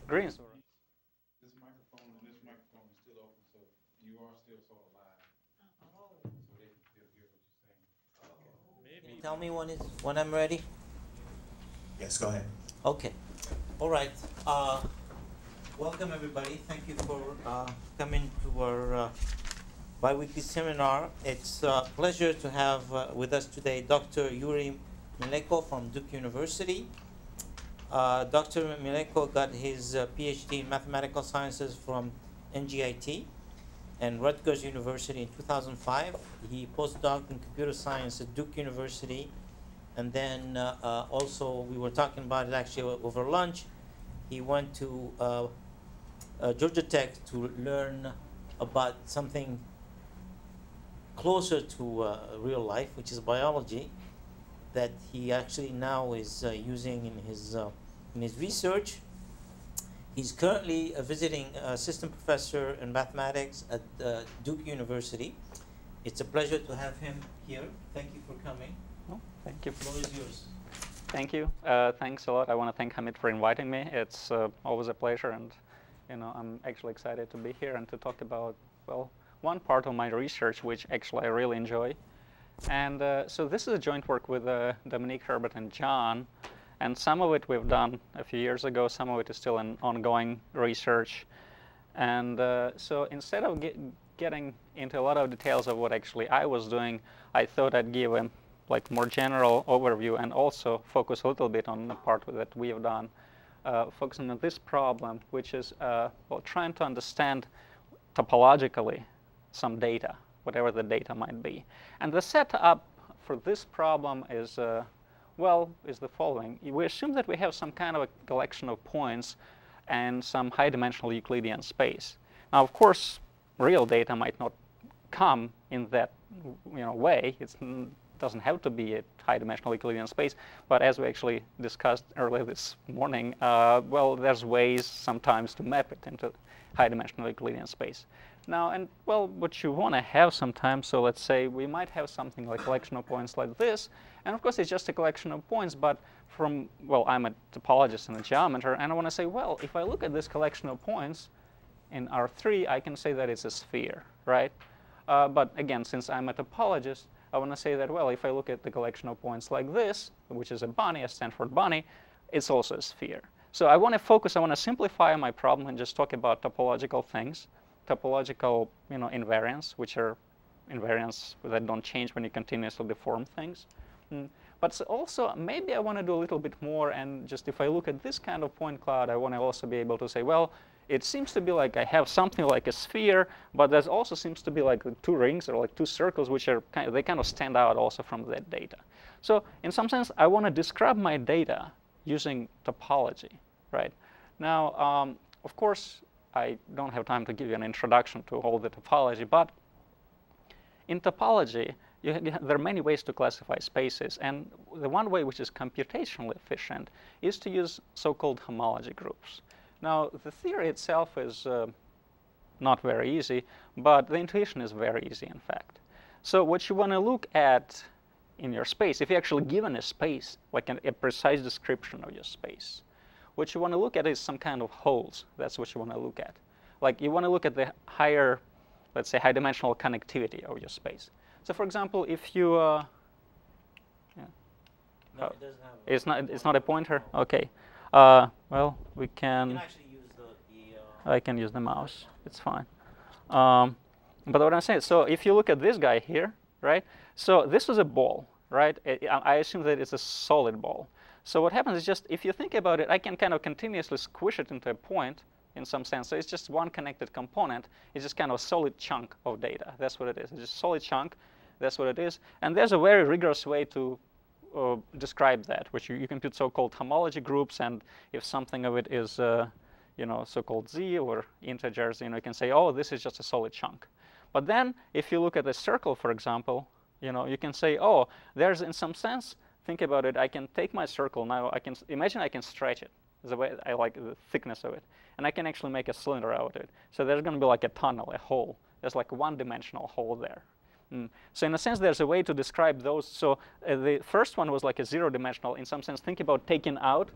Green. This microphone and this microphone is still open, so you are still sort of live, so they can still hear what you're saying. Maybe. Tell me when I'm ready. Yes, go ahead. Okay. All right. Welcome everybody. Thank you for coming to our bi-weekly seminar. It's a pleasure to have with us today Dr. Yuriy Mileyko from Duke University. Dr. Mileyko got his PhD in mathematical sciences from NGIT and Rutgers University in 2005. He postdoc in computer science at Duke University. And then also, we were talking about it actually over lunch. He went to Georgia Tech to learn about something closer to real life, which is biology, that he actually now is using in his research. He's currently a visiting assistant professor in mathematics at Duke University. It's a pleasure to have him here. Thank you for coming. Oh, thank you. The floor is yours. Thank you. Thanks a lot. I want to thank Hamid for inviting me. It's always a pleasure, and I'm actually excited to be here and to talk about, well, one part of my research, which actually I really enjoy. And so this is a joint work with Dominique, Herbert, and John. And some of it we've done a few years ago. Some of it is still an ongoing research. And so instead of getting into a lot of details of what actually I was doing, I thought I'd give a more general overview and also focus a little bit on the part that we have done, focusing on this problem, which is well, trying to understand topologically some data, whatever the data might be. And the setup for this problem is, well, is the following. We assume that we have some kind of a collection of points and some high-dimensional Euclidean space. Now, of course, real data might not come in that way. It doesn't have to be a high-dimensional Euclidean space. But as we actually discussed earlier this morning, well, there's ways sometimes to map it into high-dimensional Euclidean space. Now, and well, what you want to have sometimes, so let's say we might have something like a collection of points like this. And of course, it's just a collection of points. But from, well, I'm a topologist and a geometer. And I want to say, well, if I look at this collection of points in R3, I can say that it's a sphere, right? But again, since I'm a topologist, I want to say that, well, if I look at the collection of points like this, which is a bunny, a Stanford bunny, it's also a sphere. So I want to focus, I want to simplify my problem and just talk about topological things, topological invariants, which are invariants that don't change when you continuously deform things. But also, maybe I want to do a little bit more, and just if I look at this kind of point cloud, I want to also be able to say, well, it seems to be like I have something like a sphere, but there also seems to be like two rings or like two circles, which are they kind of stand out also from that data. So in some sense, I want to describe my data using topology, right? Now, of course, I don't have time to give you an introduction to all the topology, but in topology, there are many ways to classify spaces, and the one way which is computationally efficient is to use so-called homology groups. Now, the theory itself is not very easy, but the intuition is very easy, in fact. So what you want to look at in your space, if you're actually given a space, like a precise description of your space, what you want to look at is some kind of holes. That's what you want to look at. Like you want to look at the higher, let's say, high-dimensional connectivity of your space. So, for example, if you, No, it doesn't have it's not a pointer. Okay. Well, we You can. can actually use I can use the mouse. It's fine. But what I'm saying, so if you look at this guy here, right? So this is a ball, right? I assume that it's a solid ball. So what happens is just, if you think about it, I can kind of continuously squish it into a point in some sense. So it's just one connected component. It's just kind of a solid chunk of data. That's what it is. It's just a solid chunk. That's what it is. And there's a very rigorous way to describe that, which you compute so-called homology groups. And if something of it is, so-called z or integers, you can say, oh, this is just a solid chunk. But then if you look at a circle, for example, you can say, oh, there's in some sense, think about it, I can take my circle now, I can stretch it, the way I like the thickness of it, and I can actually make a cylinder out of it. So there's going to be like a tunnel, a hole. There's like a one-dimensional hole there. So in a sense, there's a way to describe those. So the first one was like a zero-dimensional. In some sense, think about taking out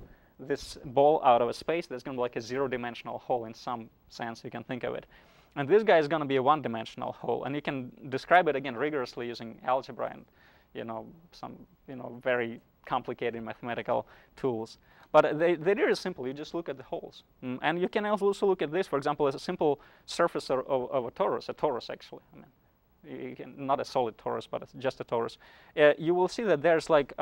this ball out of a space, there's going to be like a zero-dimensional hole in some sense, you can think of it. And this guy is going to be a one-dimensional hole. And you can describe it, again, rigorously using algebra and, some, very complicated mathematical tools. But the idea is simple. You just look at the holes. And you can also look at this, for example, as a simple surface of a torus, actually. I mean, not a solid torus, but it's just a torus. You will see that there's like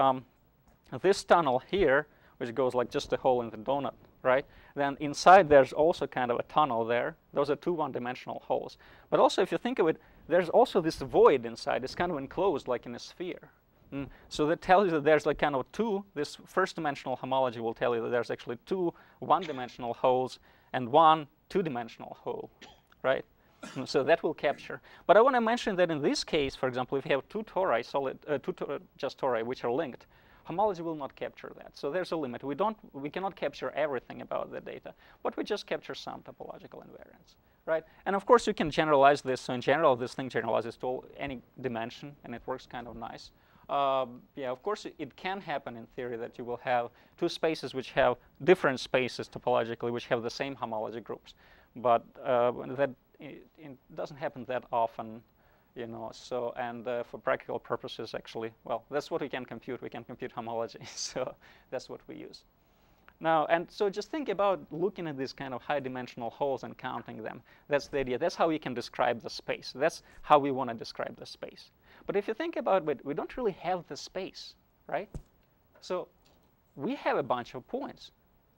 this tunnel here, which goes like just a hole in the donut, right? Then inside there's also kind of a tunnel there. Those are two one-dimensional holes. But also, if you think of it, there's also this void inside. It's kind of enclosed like in a sphere. So that tells you that there's like kind of this first-dimensional homology will tell you that there's actually two one-dimensional holes and one two-dimensional hole, right? So that will capture. But I want to mention that in this case, for example, if you have two tori, just tori, which are linked, homology will not capture that. So there's a limit. We cannot capture everything about the data, but we just capture some topological invariance, right? And of course, you can generalize this. So in general, this thing generalizes to any dimension, and it works kind of nice. Yeah, of course, it can happen in theory that you will have two spaces which have different spaces topologically, which have the same homology groups. But it doesn't happen that often, So, and for practical purposes, actually, well, that's what we can compute. We can compute homology, so that's what we use. Now, and so just think about looking at these kind of high-dimensional holes and counting them. That's the idea. That's how we can describe the space. That's how we want to describe the space. But if you think about it, we don't really have the space, right? So we have a bunch of points.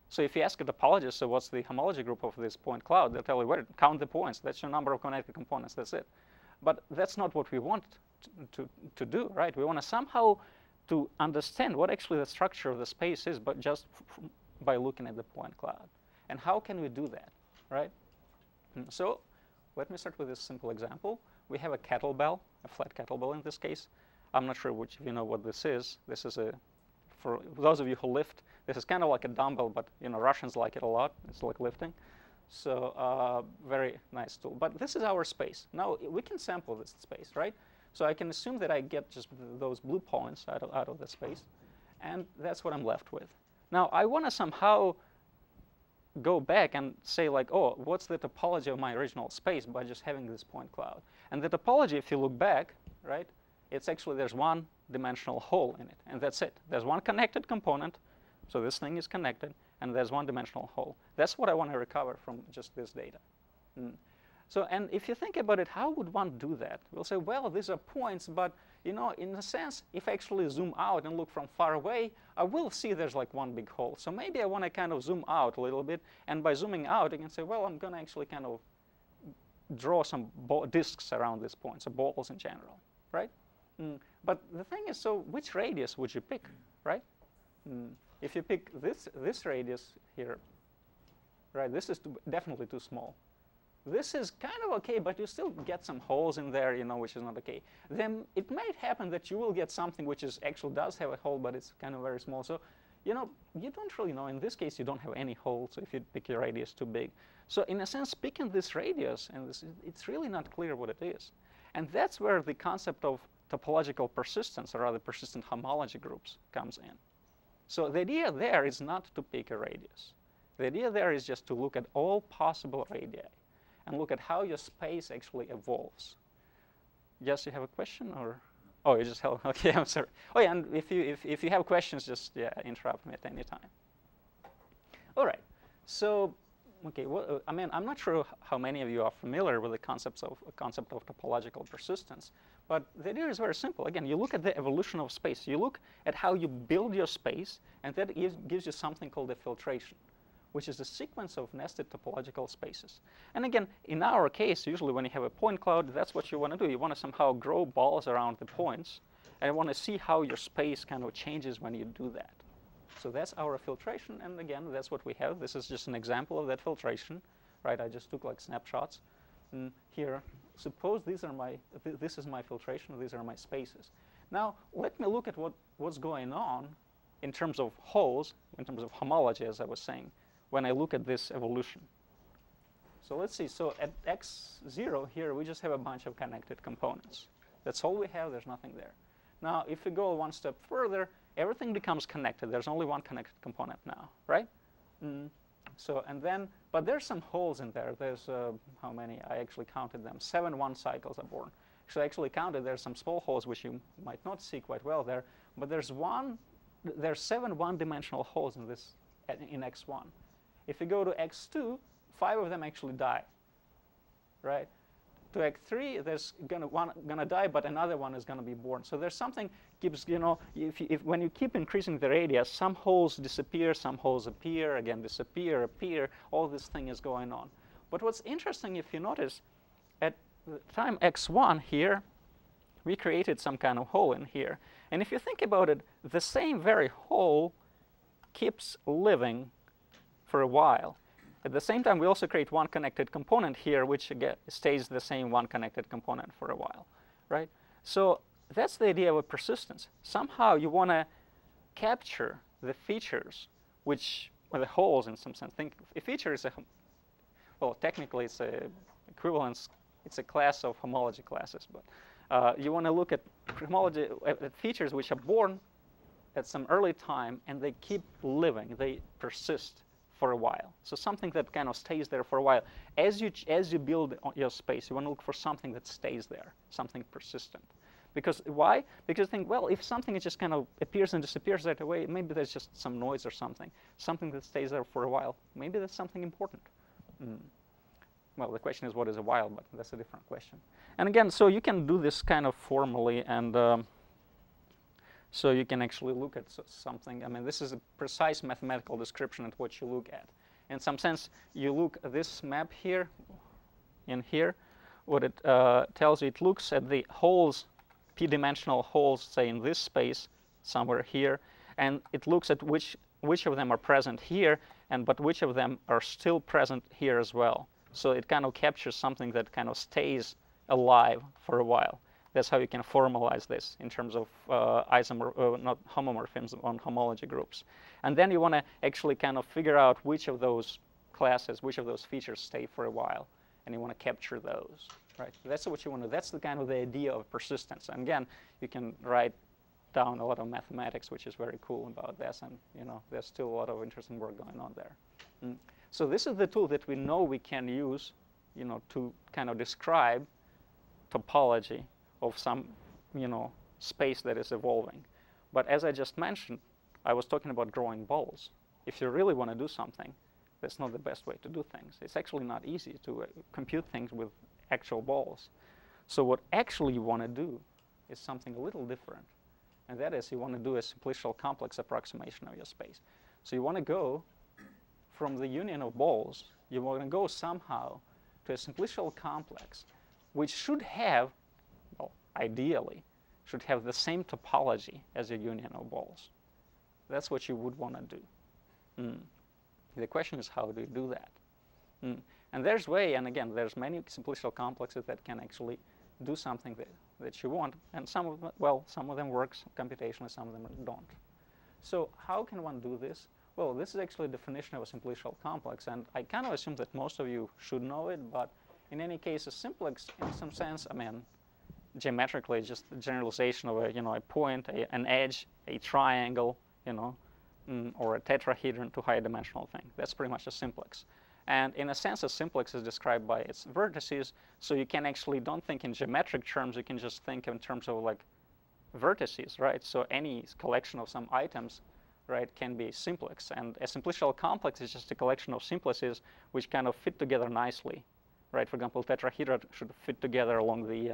So if you ask a topologist, so what's the homology group of this point cloud, they'll tell you, well, count the points. That's your number of connected components. That's it. But that's not what we want to do, right? We want to somehow to understand what actually the structure of the space is, but just by looking at the point cloud. And how can we do that, right? So let me start with this simple example. We have a kettlebell, a flat kettlebell in this case. I'm not sure which of you know what this is. This is for those of you who lift, this is kind of like a dumbbell, but Russians like it a lot. It's like lifting. So very nice tool. But this is our space. Now we can sample this space, right? So I can assume that I get just those blue points out of the space. And that's what I'm left with. Now I want to somehow go back and say like, oh, what's the topology of my original space by just having this point cloud? And the topology, if you look back, right, it's actually there's one dimensional hole in it. And that's it. There's one connected component. So this thing is connected. And there's one dimensional hole. That's what I want to recover from just this data. So, and if you think about it, how would one do that? We'll say, well, these are points, but in a sense, if I actually zoom out and look from far away, I will see there's like one big hole. So maybe I want to kind of zoom out a little bit, and by zooming out, I can say, well, I'm going to actually kind of draw some disks around this point, so balls in general, right? But the thing is, so which radius would you pick, right? If you pick this radius here, right, this is definitely too small. This is kind of okay, but you still get some holes in there, which is not okay. Then it might happen that you will get something which actually does have a hole, but it's kind of very small. So, you don't really know. In this case, you don't have any hole, so if you pick your radius too big. So in a sense, picking this radius, and it's really not clear what it is. And that's where the concept of topological persistence, or rather persistent homology groups, comes in. So the idea there is not to pick a radius. The idea there is just to look at all possible radii and look at how your space actually evolves. Yes, you have a question, or? Oh, you just held, okay, I'm sorry. Oh yeah, and if you have questions, just interrupt me at any time. All right, so, okay, well, I mean, I'm not sure how many of you are familiar with the concept of topological persistence, but the idea is very simple. Again, you look at the evolution of space. You look at how you build your space, and that gives you something called a filtration, which is a sequence of nested topological spaces. And again, in our case, usually when you have a point cloud, that's what you want to do. You want to somehow grow balls around the points, and you want to see how your space kind of changes when you do that. So that's our filtration, and again, that's what we have. This is just an example of that filtration, right? I just took like snapshots. And here, suppose this is my filtration, these are my spaces. Now, let me look at what's going on in terms of holes, in terms of homology, as I was saying, when I look at this evolution. So let's see. So at x0 here, we just have a bunch of connected components. That's all we have. There's nothing there. Now, if we go one step further, everything becomes connected. There's only one connected component now, right? So, and then, but there's some holes in there. There's, how many? I actually counted them. 7 1 cycles are born. So I actually counted there's some small holes which you might not see quite well there, but there's 7 one-dimensional holes in this, in X1. If you go to X2, 5 of them actually die, right? To X3, there's gonna die, but another one is gonna be born. So there's something keeps, you know, when you keep increasing the radius, some holes disappear, some holes appear, again disappear, appear. All this thing is going on. But what's interesting, if you notice, at the time X1 here, we created some kind of hole in here. And if you think about it, the same very hole keeps living for a while. At the same time, we also create one connected component here, which again stays the same one connected component for a while, right? So that's the idea of a persistence. Somehow you want to capture the features, which are the holes in some sense. Think a feature is well, technically it's a equivalence. It's a class of homology classes, but you want to look at homology features which are born at some early time, and they keep living. They persist for a while. So something that kind of stays there for a while. As you build your space, you want to look for something that stays there, something persistent. Because why? Because you think, well, if something just kind of appears and disappears right away, maybe there's just some noise or something that stays there for a while. Maybe that's something important. Well, the question is, what is a while? But that's a different question. And again, so you can do this kind of formally, and so you can actually look at something. I mean, this is a precise mathematical description of what you look at. In some sense, you look at this map here, in here. What it tells you, it looks at the holes, p-dimensional holes, say in this space, somewhere here, and it looks at which of them are present here, but which of them are still present here as well. So it kind of captures something that kind of stays alive for a while. That's how you can formalize this in terms of not homomorphism on homology groups. And then you want to actually kind of figure out which of those classes, which of those features stay for a while, and you want to capture those, right? That's what you want to. That's the kind of the idea of persistence. And again, you can write down a lot of mathematics, which is very cool about this, and you know, there's still a lot of interesting work going on there. So this is the tool that we know we can use, you know, to kind of describe topology of some, you know, space that is evolving. But as I just mentioned, I was talking about growing balls. If you really want to do something, that's not the best way to do things. It's actually not easy to compute things with actual balls. So what actually you want to do is something a little different. And that is, you want to do a simplicial complex approximation of your space. So you want to go from the union of balls, you want to go somehow to a simplicial complex, which should have, well, ideally, should have the same topology as a union of balls. That's what you would want to do. The question is, how do you do that? And there's way, and again, there's many simplicial complexes that can actually do something that you want, and some of them, well, some of them works computationally, some of them don't. So how can one do this? Well, this is actually a definition of a simplicial complex, and I kind of assume that most of you should know it, but in any case, a simplex, in some sense, I mean, geometrically, just a generalization of a, you know, a point, an edge, a triangle, you know, or a tetrahedron to higher dimensional thing. That's pretty much a simplex. And in a sense, a simplex is described by its vertices, so you can actually don't think in geometric terms, you can just think in terms of like vertices, right? So any collection of some items, right, can be simplex. And a simplicial complex is just a collection of simplices which kind of fit together nicely, right? For example, tetrahedra should fit together along the,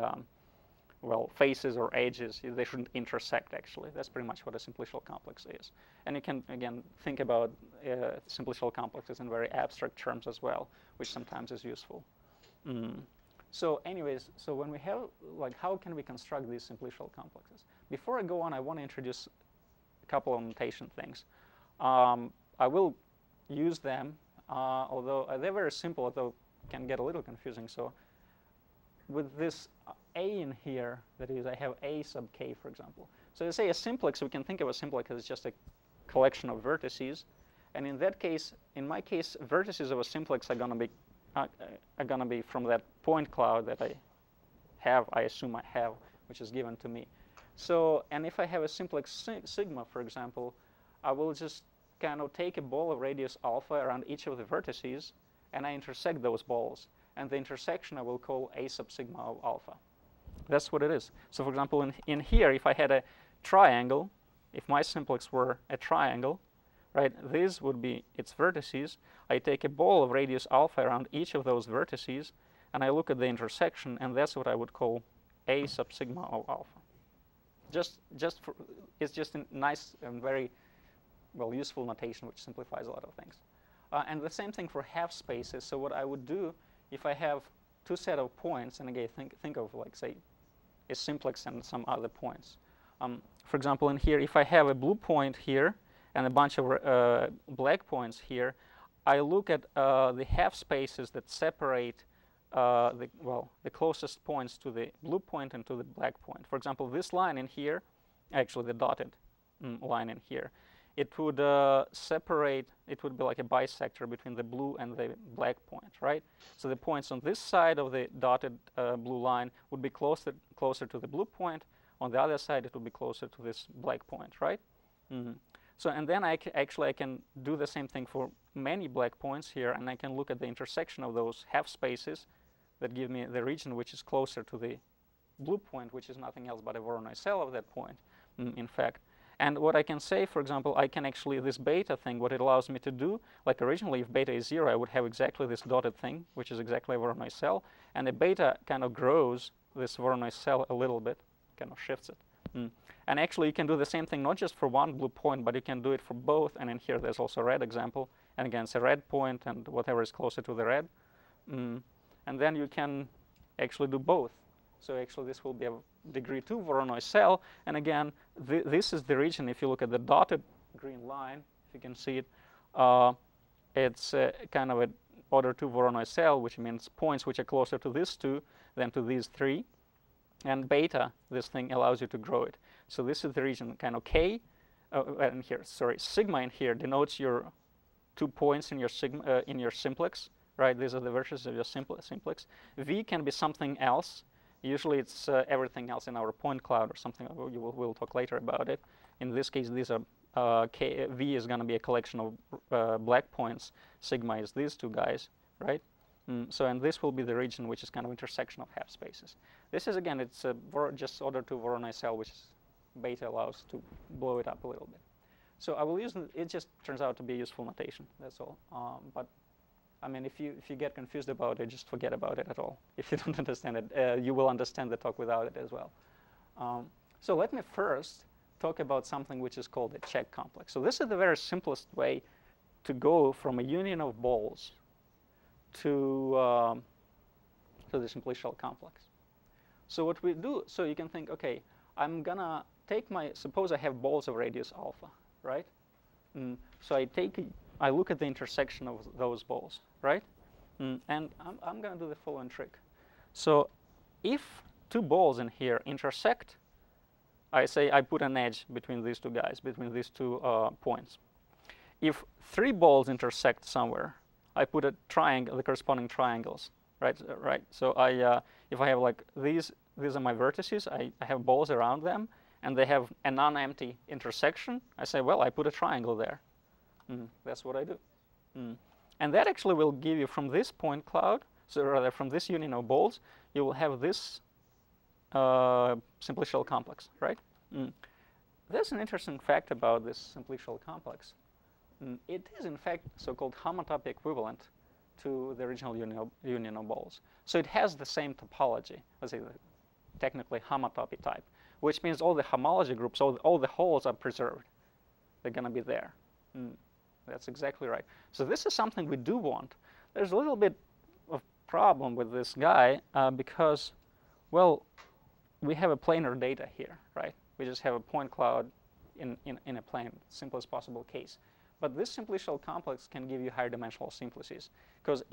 well, faces or edges. They shouldn't intersect, actually. That's pretty much what a simplicial complex is. And you can, again, think about simplicial complexes in very abstract terms as well, which sometimes is useful. So anyways, so when we have, like, how can we construct these simplicial complexes? Before I go on, I want to introduce a couple of notation things. I will use them, although they're very simple, although can get a little confusing. So with this A in here, that is, I have A sub k, for example. So to say a simplex, we can think of a simplex as just a collection of vertices. And in that case, in my case, vertices of a simplex are going to be from that point cloud that I assume I have, which is given to me. So, and if I have a simplex sigma, for example, I will just kind of take a ball of radius alpha around each of the vertices, and I intersect those balls. And the intersection I will call A sub sigma of alpha. That's what it is. So for example, in here, if I had a triangle, if my simplex were a triangle, right, this would be its vertices. I take a ball of radius alpha around each of those vertices, and I look at the intersection, and that's what I would call A sub sigma of alpha. It's just a nice and very well useful notation which simplifies a lot of things. And the same thing for half spaces. So what I would do if I have two set of points, and again think of like say a simplex and some other points. For example, in here, if I have a blue point here and a bunch of black points here, I look at the half spaces that separate the closest points to the blue point and to the black point. For example, this line in here, actually the dotted line in here, it would separate, it would be like a bisector between the blue and the black point, right? So the points on this side of the dotted blue line would be closer to the blue point. On the other side, it would be closer to this black point, right? So, and then I can do the same thing for many black points here, and I can look at the intersection of those half spaces that give me the region which is closer to the blue point, which is nothing else but a Voronoi cell of that point, in fact. And what I can say, for example, I can actually, this beta thing, what it allows me to do, like originally if beta is 0, I would have exactly this dotted thing, which is exactly a Voronoi cell, and the beta kind of grows this Voronoi cell a little bit, kind of shifts it. And actually you can do the same thing, not just for one blue point, but you can do it for both. And in here there's also a red example, and again it's a red point and whatever is closer to the red. And then you can actually do both. So actually this will be a degree 2 Voronoi cell, and again this is the region. If you look at the dotted green line, if you can see it, it's kind of an order 2 Voronoi cell, which means points which are closer to these two than to these three. And beta, this thing allows you to grow it. So this is the region kind of K, and here, sorry, sigma in here denotes your 2 points in your sigma in your simplex, right? These are the vertices of your simplex. V can be something else. Usually it's everything else in our point cloud or something. We'll talk later about it. In this case, these are V is going to be a collection of black points. Sigma is these two guys, right? So, and this will be the region which is kind of intersection of half spaces. This is, again, it's just order 2 Voronoi cell, which beta allows to blow it up a little bit. So I will use it. Just turns out to be a useful notation. That's all. But I mean, if you get confused about it, just forget about it at all. If you don't understand it, you will understand the talk without it as well. So let me first talk about something which is called a check complex. So this is the very simplest way to go from a union of balls to the simplicial complex. So what we do, so you can think, okay, I'm gonna take suppose I have balls of radius alpha, right? So I look at the intersection of those balls, right? And I'm gonna do the following trick. So if 2 balls in here intersect, I say I put an edge between these two guys, between these 2 points. If 3 balls intersect somewhere, I put a triangle, the corresponding triangles, right? So if I have like these are my vertices. I have balls around them, and they have a non-empty intersection. I say, well, I put a triangle there. That's what I do. And that actually will give you from this point cloud, so rather from this union of balls, you will have this simplicial complex, right? There's an interesting fact about this simplicial complex. It is, in fact, so-called homotopy equivalent to the original union of balls. So it has the same topology, let's say technically homotopy type, which means all the homology groups, all the holes are preserved. They're going to be there. That's exactly right. So this is something we do want. There's a little bit of problem with this guy because, well, we have a planar data here, right? We just have a point cloud in a plane, simplest possible case. But this simplicial complex can give you higher dimensional simplices. Because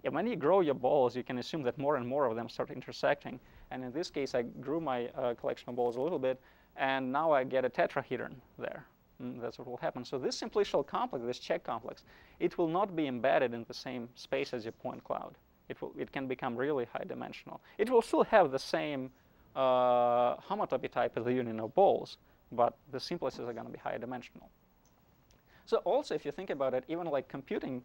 when you grow your balls, you can assume that more and more of them start intersecting. And in this case, I grew my collection of balls a little bit, and now I get a tetrahedron there. That's what will happen. So this simplicial complex, this check complex, it will not be embedded in the same space as your point cloud. It can become really high dimensional. It will still have the same homotopy type is the union of balls, but the simplices are going to be higher dimensional. So also, if you think about it, even like computing,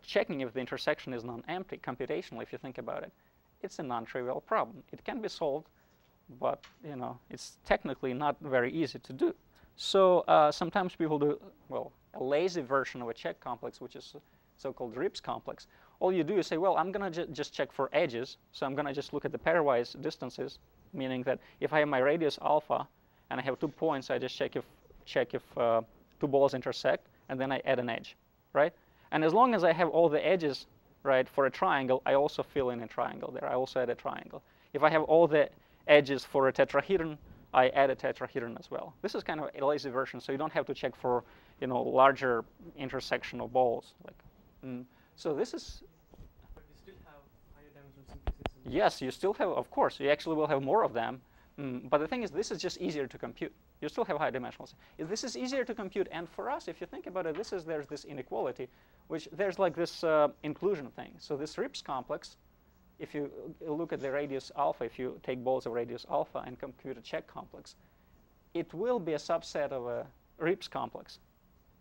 checking if the intersection is non-empty, computationally, if you think about it, it's a non-trivial problem. It can be solved, but you know, it's technically not very easy to do. So sometimes people do, well, a lazy version of a check complex, which is so-called Rips complex. All you do is say, well, I'm going to just check for edges. So I'm going to just look at the pairwise distances, meaning that if I have my radius alpha and I have 2 points, I just check if 2 balls intersect, and then I add an edge, right? And as long as I have all the edges, right, for a triangle, I also fill in a triangle there. I also add a triangle. If I have all the edges for a tetrahedron, I add a tetrahedron as well. This is kind of a lazy version, so you don't have to check for, you know, larger intersectional balls. Like, so this is. But you still have higher dimensional simplices. Yes, you still have, of course, you actually will have more of them. But the thing is, this is just easier to compute. You still have high dimensionals. This is easier to compute, and for us, if you think about it, there's this inequality, which there's like this inclusion thing. So this Rips complex, if you look at the radius alpha, if you take balls of radius alpha and compute a check complex, it will be a subset of a Rips complex.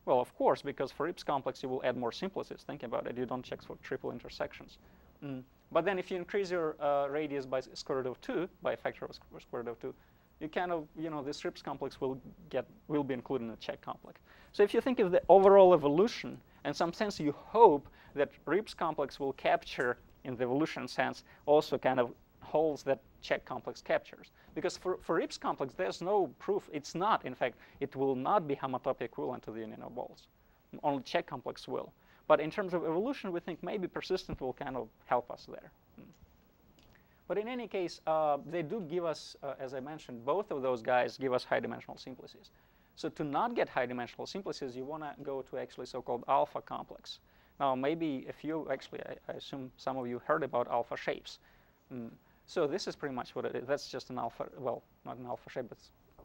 Well, of course, because for Rips complex, you will add more simplices. Think about it. You don't check for triple intersections. But then if you increase your radius by square root of 2, by a factor of square root of 2, you kind of, you know, this Rips complex will be included in the check complex. So if you think of the overall evolution, in some sense you hope that Rips complex will capture, in the evolution sense, also kind of holes that check complex captures. Because for Rips complex, there's no proof. It's not, in fact, it will not be homotopy equivalent to the union of balls. Only check complex will. But in terms of evolution, we think maybe persistent will kind of help us there. But in any case, they do give us, as I mentioned, both of those guys give us high-dimensional simplices. So to not get high-dimensional simplices, you want to go to actually so-called alpha complex. Now, maybe if you actually, I assume some of you heard about alpha shapes. So this is pretty much what it is. That's just an alpha, well, not an alpha shape, but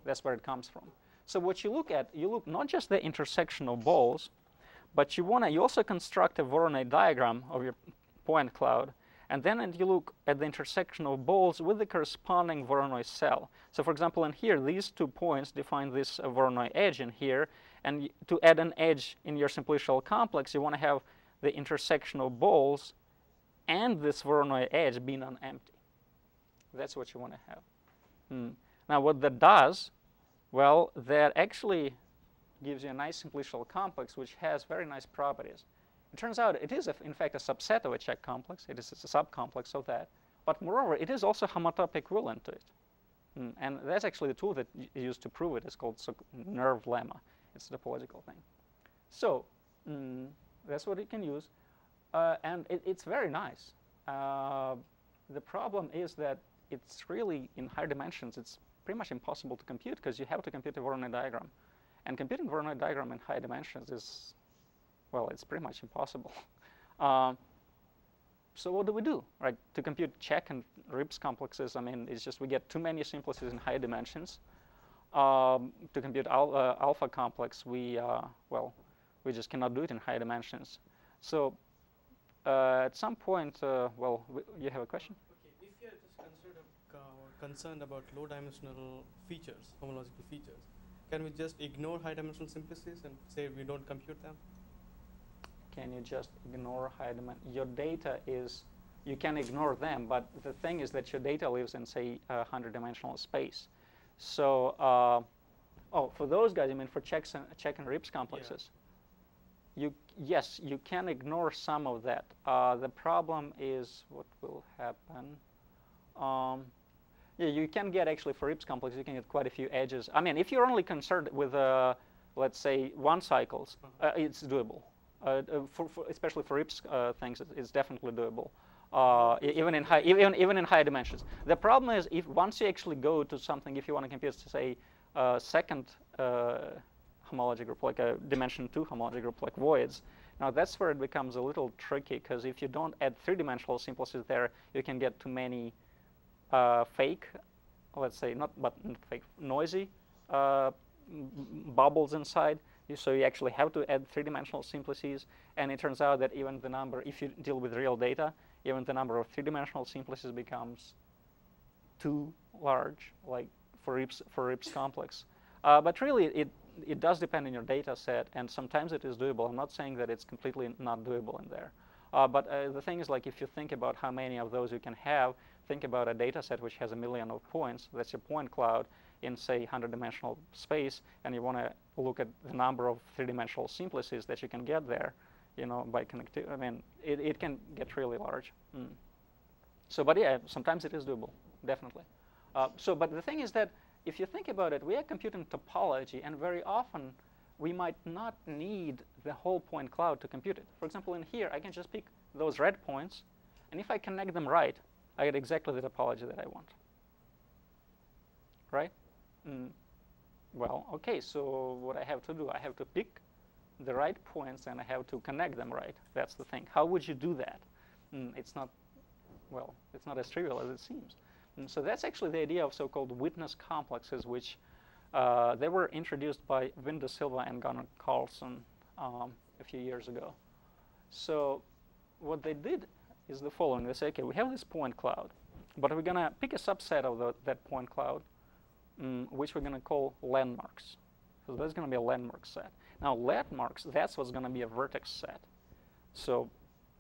that's where it comes from. So what you look at, you look not just the intersectional balls, but you also construct a Voronoi diagram of your point cloud, and then you look at the intersectional balls with the corresponding Voronoi cell. So for example, in here, these 2 points define this Voronoi edge in here, and to add an edge in your simplicial complex, you want to have the intersectional balls and this Voronoi edge be non-empty. That's what you want to have. Now what that does, well, that actually gives you a nice simplicial complex which has very nice properties. It turns out it is, in fact, a subset of a check complex. It is a subcomplex of that. But moreover, it is also homotopy equivalent to it. And that's actually the tool that you use to prove it. It's called nerve lemma. It's a topological thing. So that's what it can use. And it's very nice. The problem is that it's really, in higher dimensions, it's pretty much impossible to compute because you have to compute a Voronoi diagram. And computing Voronoi diagram in high dimensions is, well, it's pretty much impossible. So what do we do, right? To compute check and Rips complexes, I mean, it's just we get too many simplices in high dimensions. To compute alpha complex, well, we just cannot do it in high dimensions. So at some point, well, you have a question? Okay, if you're just concerned about low-dimensional features, homological features, can we just ignore high-dimensional simplices and say we don't compute them? Can you just ignore high dimension? Your data is, you can ignore them, but the thing is that your data lives in, say, 100-dimensional space. So, oh, for those guys, I mean, for check and Rips complexes, yes, you can ignore some of that. The problem is what will happen. Yeah, you can get actually for Rips complexes, you can get quite a few edges. I mean, if you're only concerned with, let's say, 1 cycles, it's doable. Especially for Rips things, it's definitely doable. Even in high dimensions. The problem is if once you actually go to something, if you want to compute, say, second homology group, like a dimension 2 homology group, like voids. Now that's where it becomes a little tricky, because if you don't add 3-dimensional simplices there, you can get too many fake, let's say, not fake, noisy bubbles inside. So you actually have to add 3-dimensional simplices, and it turns out that even the number, if you deal with real data, even the number of 3-dimensional simplices becomes too large, like for Rips complex. But really, it does depend on your data set, and sometimes it is doable. I'm not saying that it's completely not doable in there. But the thing is, like, if you think about how many of those you can have, think about a data set which has 1 million of points. That's your point cloud in, say, 100-dimensional space, and you want to look at the number of 3-dimensional simplices that you can get there, you know, by connectivity. I mean, it can get really large. So, but yeah, sometimes it is doable, definitely. But the thing is that if you think about it, we are computing topology, and very often we might not need the whole point cloud to compute it. For example, in here, I can just pick those red points, and if I connect them right, I get exactly the topology that I want. Right? Well, okay, so what I have to do, I have to pick the right points, and I have to connect them right. That's the thing. How would you do that? It's not, well, it's not as trivial as it seems. So that's actually the idea of so-called witness complexes, which they were introduced by Vin De Silva and Gunnar Carlson a few years ago. So what they did is the following. They say, okay, we have this point cloud, but we're going to pick a subset of that point cloud, which we're going to call landmarks. So that's going to be a landmark set. Now, landmarks, that's what's going to be a vertex set. So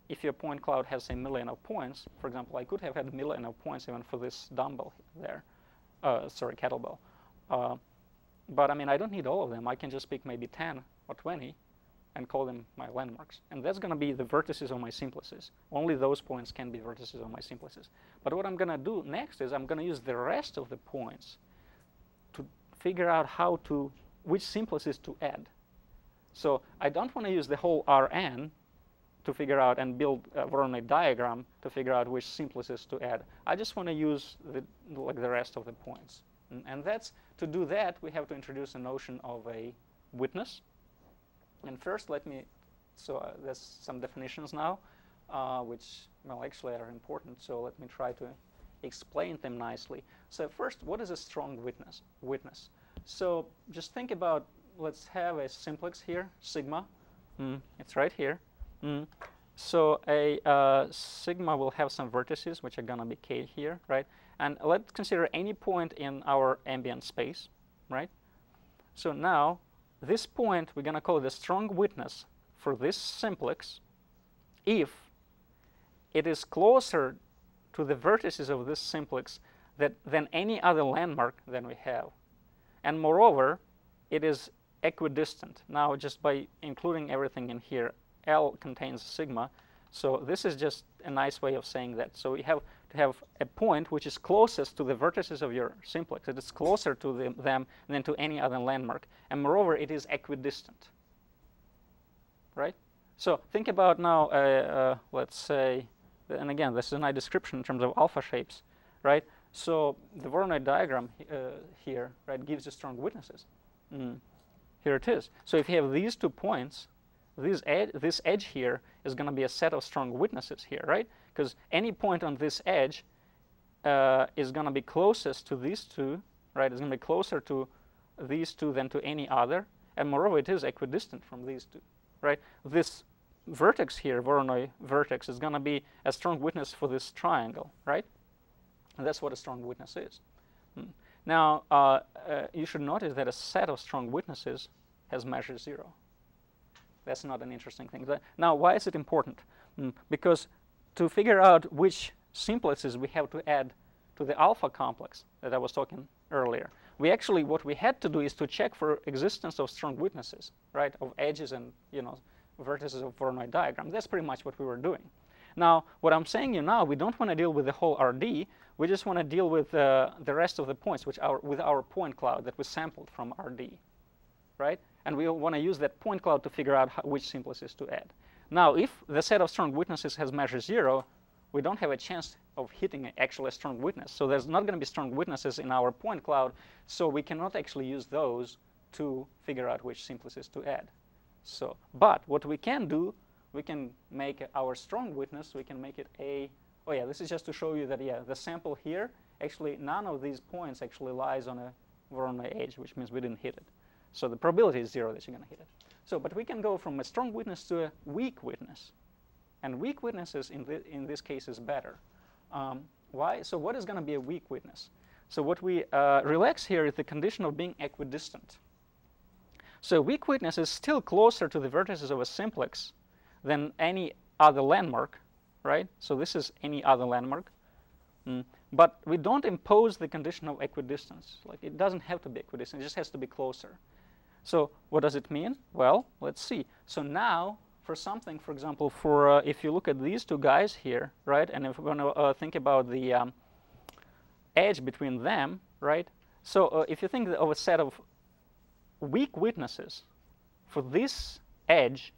if your point cloud has 1 million of points, for example, I could have had 1 million of points even for this dumbbell there, sorry, kettlebell. But I mean, I don't need all of them. I can just pick maybe 10 or 20 and call them my landmarks. And that's going to be the vertices of my simplices. Only those points can be vertices of my simplices. But what I'm going to do next is I'm going to use the rest of the points to figure out which simplices to add. So I don't want to use the whole Rn to figure out and build a Voronoi diagram to figure out which simplices to add. I just want to use the rest of the points. And to do that, we have to introduce a notion of a witness. And first, there's some definitions now, which, well, actually are important. So let me try to explain them nicely. So first, what is a strong witness? So just think about, let's have a simplex here, sigma. It's right here. So a sigma will have some vertices, which are going to be k here, right? And let's consider any point in our ambient space, right? So now, this point, we're going to call it a strong witness for this simplex if it is closer to the vertices of this simplex than any other landmark that we have. And moreover, it is equidistant. Now, just by including everything in here, L contains sigma. So this is just a nice way of saying that. So we have to have a point which is closest to the vertices of your simplex. It is closer to them than to any other landmark. And moreover, it is equidistant. Right? So think about now, let's say, and again, this is a nice description in terms of alpha shapes. Right? So the Voronoi diagram here, right, gives you strong witnesses. Here it is. So if you have these 2 points, this edge here is going to be a set of strong witnesses here, right? Because any point on this edge is going to be closest to these 2, right? It's going to be closer to these 2 than to any other. And moreover, it is equidistant from these 2, right? This vertex here, Voronoi vertex, is going to be a strong witness for this triangle, right? And that's what a strong witness is. Now, you should notice that a set of strong witnesses has measure 0. That's not an interesting thing. Now, why is it important? Because to figure out which simplices we have to add to the alpha complex that I was talking earlier, what we had to do is to check for existence of strong witnesses, right, of edges and, vertices of Voronoi diagram. That's pretty much what we were doing. Now, what I'm saying now, we don't want to deal with the whole RD. We just want to deal with the rest of the points, with our point cloud that was sampled from RD, right? And we want to use that point cloud to figure out which simplices to add. Now, if the set of strong witnesses has measure 0, we don't have a chance of hitting actually a strong witness. So there's not going to be strong witnesses in our point cloud, so we cannot actually use those to figure out which simplices to add. So, but what we can do, we can make our strong witness, we can make it oh yeah, this is just to show you that, yeah, the sample here, actually none of these points actually lies on a Voronoi edge, which means we didn't hit it. So the probability is 0 that you're going to hit it. So, but we can go from a strong witness to a weak witness. And weak witnesses in this case is better. Why? So what is going to be a weak witness? So what we relax here is the condition of being equidistant. So a weak witness is still closer to the vertices of a simplex than any other landmark, right? So this is any other landmark. But we don't impose the condition of equidistance. Like, it doesn't have to be equidistant, it just has to be closer. So what does it mean? Well, let's see. So now, for something, for example, for if you look at these two guys here, right, and if we're going to think about the edge between them, right? So if you think of a set of weak witnesses for this edge,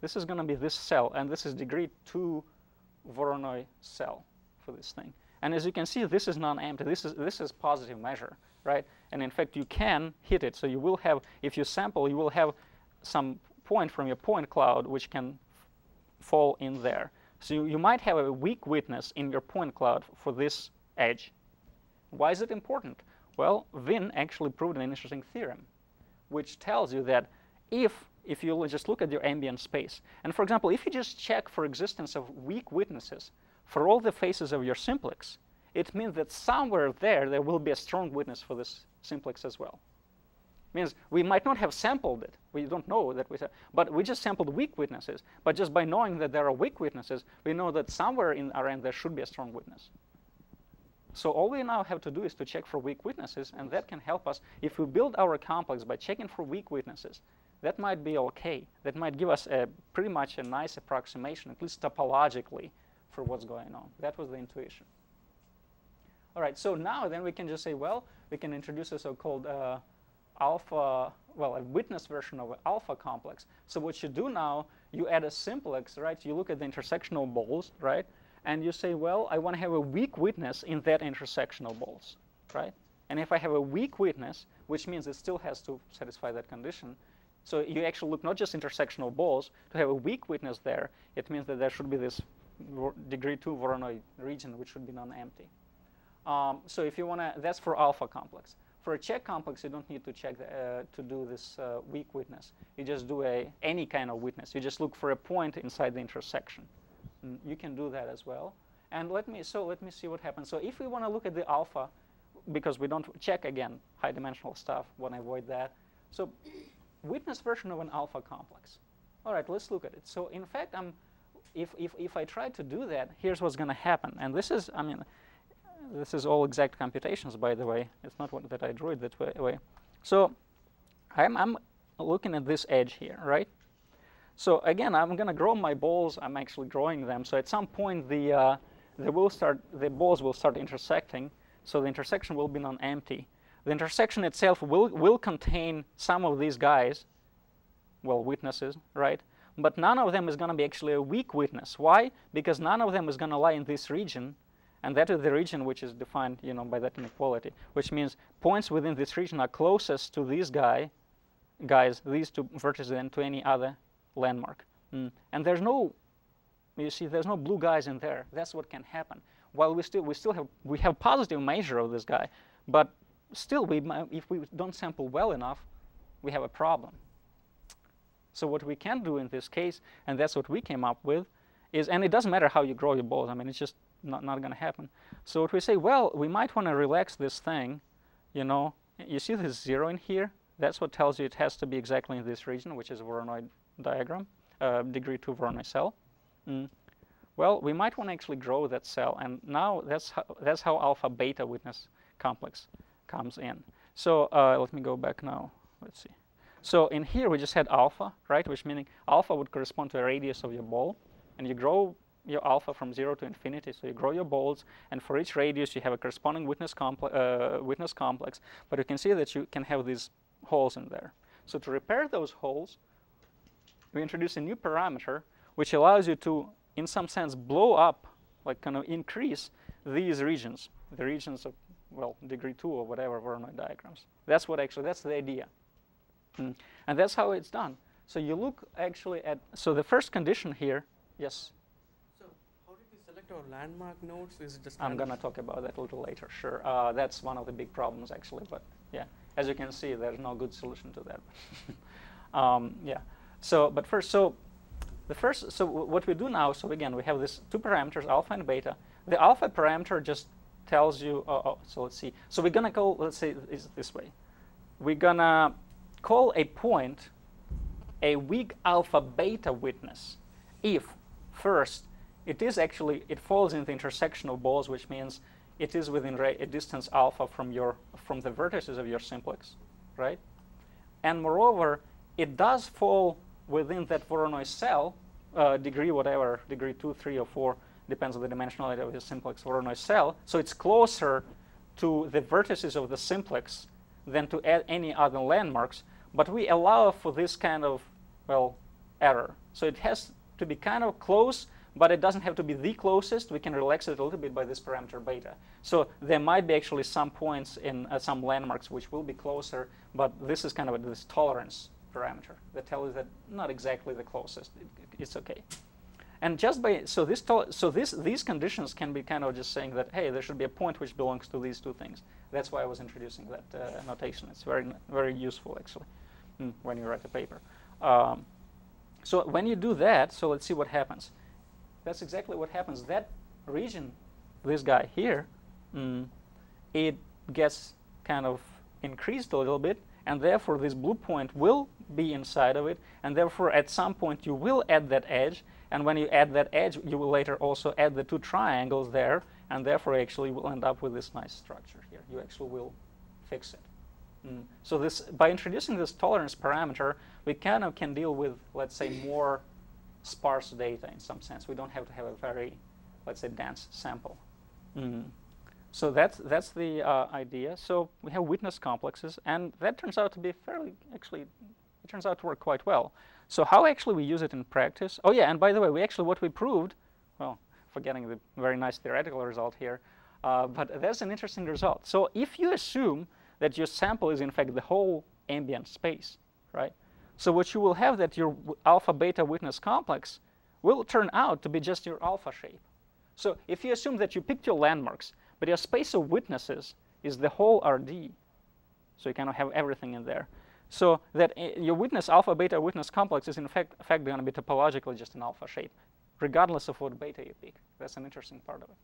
this is going to be this cell, and this is degree 2 Voronoi cell for this thing. And as you can see, this is non-empty. This is positive measure, right? And in fact, you can hit it. So you will have, if you sample, you will have some point from your point cloud which can fall in there. So you might have a weak witness in your point cloud for this edge. Why is it important? Well, Wien actually proved an interesting theorem, which tells you that if you just look at your ambient space, and for example, if you just check for existence of weak witnesses for all the faces of your simplex, it means that somewhere there will be a strong witness for this simplex as well. Means we might not have sampled it. We don't know that but we just sampled weak witnesses. But just by knowing that there are weak witnesses, we know that somewhere in our end there should be a strong witness. So all we now have to do is to check for weak witnesses, and that can help us. If we build our complex by checking for weak witnesses, that might be okay. That might give us pretty much a nice approximation, at least topologically, for what's going on. That was the intuition. All right, so now then we can just say, well, we can introduce a so-called alpha, well, a witness version of an alpha complex. So what you do now, you add a simplex, right? You look at the intersectional balls, right? And you say, well, I want to have a weak witness in that intersectional balls, right? And if I have a weak witness, which means it still has to satisfy that condition, so you actually look not just intersectional balls, to have a weak witness there, it means that there should be this degree 2 Voronoi region, which should be non-empty. So if you want to, that's for alpha complex. For a check complex, you don't need to check to do this weak witness. You just do any kind of witness. You just look for a point inside the intersection. You can do that as well. And let me see what happens. So if we want to look at the alpha, because we don't check again high dimensional stuff, want to avoid that. So witness version of an alpha complex. All right, let's look at it. So in fact, if I try to do that, here's what's going to happen. And this is, I mean, this is all exact computations, by the way. It's not that I drew it that way. So I'm looking at this edge here, right? So again, I'm going to grow my balls. I'm actually growing them. So at some point, the balls will start intersecting. So the intersection will be non-empty. The intersection itself will contain some of these guys, well, witnesses, right? But none of them is going to be actually a weak witness. Why? Because none of them is going to lie in this region. And that is the region which is defined, by that inequality, which means points within this region are closest to these guys, these two vertices, than to any other landmark. And there's no, you see, there's no blue guys in there. That's what can happen. While we have positive measure of this guy, but still, if we don't sample well enough, we have a problem. So what we can do in this case, and that's what we came up with, is, and it doesn't matter how you grow your balls. I mean, it's just not going to happen. So what we say, well, we might want to relax this thing. You see this 0 in here? That's what tells you it has to be exactly in this region, which is a Voronoi diagram, degree 2 Voronoi cell. Well, we might want to actually grow that cell, and now that's how alpha beta witness complex comes in. So let me go back now. Let's see. So in here we just had alpha, right? Which meaning alpha would correspond to a radius of your ball, and you grow your alpha from 0 to infinity. So you grow your balls, and for each radius you have a corresponding witness complex. But you can see that you can have these holes in there. So to repair those holes, we introduce a new parameter which allows you to, in some sense, blow up, like kind of increase these regions, the regions of, well, degree 2 or whatever Voronoi diagrams. That's the idea. And that's how it's done. So you look actually at, so the first condition here, yes? So how did we select our landmark nodes? Is it just I'm going to talk about that a little later, sure. That's one of the big problems, actually, but yeah. As you can see, there's no good solution to that. Yeah. So, but first, so what we do now, so again, we have these two parameters, alpha and beta. The alpha parameter just tells you, so let's see. So we're going to call, let's say it's this way. We're going to call a point a weak alpha beta witness if, first, it falls in the intersection of balls, which means it is within a distance alpha from the vertices of your simplex, right? And moreover, it does fall within that Voronoi cell, degree whatever, degree 2, 3, or 4, depends on the dimensionality of your simplex Voronoi cell. So it's closer to the vertices of the simplex than to any other landmarks. But we allow for this kind of, well, error. So it has to be kind of close, but it doesn't have to be the closest. We can relax it a little bit by this parameter beta. So there might be actually some points in some landmarks which will be closer, but this is kind of this tolerance parameter that tells us that not exactly the closest. It's okay. And just by these conditions can be kind of just saying that, hey, there should be a point which belongs to these two things. That's why I was introducing that notation. It's very useful actually when you write a paper. So when you do that, so let's see what happens. That's exactly what happens. That region, this guy here, it gets kind of increased a little bit, and therefore this blue point will be inside of it, and therefore at some point you will add that edge, and when you add that edge, you will later also add the two triangles there, and therefore actually will end up with this nice structure here. You actually will fix it. So this, by introducing this tolerance parameter, we kind of can deal with, let's say, more sparse data in some sense. We don't have to have a very, let's say, dense sample. So that's the idea. So we have witness complexes, and that turns out to be it turns out to work quite well. So how actually we use it in practice? Oh yeah, and by the way, what we proved, well, forgetting the very nice theoretical result here, but that's an interesting result. So if you assume that your sample is in fact the whole ambient space, right? So what you will have that your alpha beta witness complex will turn out to be just your alpha shape. So if you assume that you picked your landmarks, but your space of witnesses is the whole RD, so you kind of have everything in there, so that your witness alpha beta witness complex is in fact going to be topologically just an alpha shape, regardless of what beta you pick. That's an interesting part of it.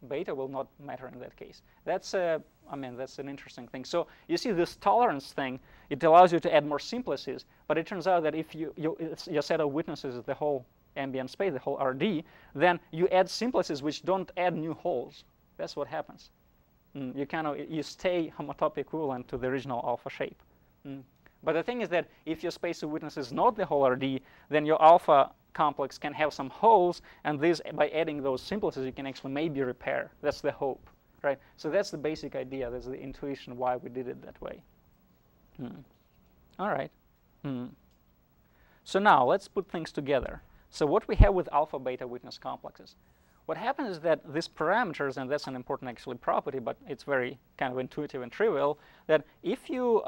Beta will not matter in that case. That's that's an interesting thing. So you see this tolerance thing, it allows you to add more simplices, but it turns out that if your set of witnesses is the whole ambient space, the whole RD, then you add simplices which don't add new holes. That's what happens. You stay homotopic equivalent to the original alpha shape. But the thing is that if your space of witnesses is not the whole RD, then your alpha complex can have some holes, and by adding those simplices, you can actually maybe repair. That's the hope, right? So that's the basic idea. That's the intuition why we did it that way. All right. So now let's put things together. So what we have with alpha beta witness complexes, what happens is that these parameters, and that's an important actually property, but it's very kind of intuitive and trivial, that if you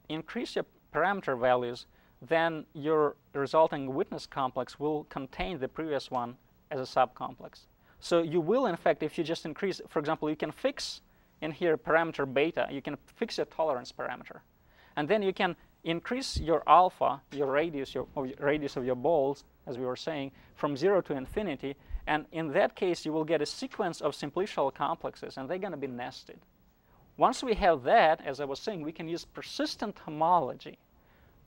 increase your parameter values, then your resulting witness complex will contain the previous one as a subcomplex. So you will, in fact, if you just increase, for example, you can fix in here parameter beta, you can fix your tolerance parameter. And then you can increase your alpha, your radius of your balls, as we were saying, from 0 to infinity. And in that case, you will get a sequence of simplicial complexes, and they're going to be nested. Once we have that, as I was saying, we can use persistent homology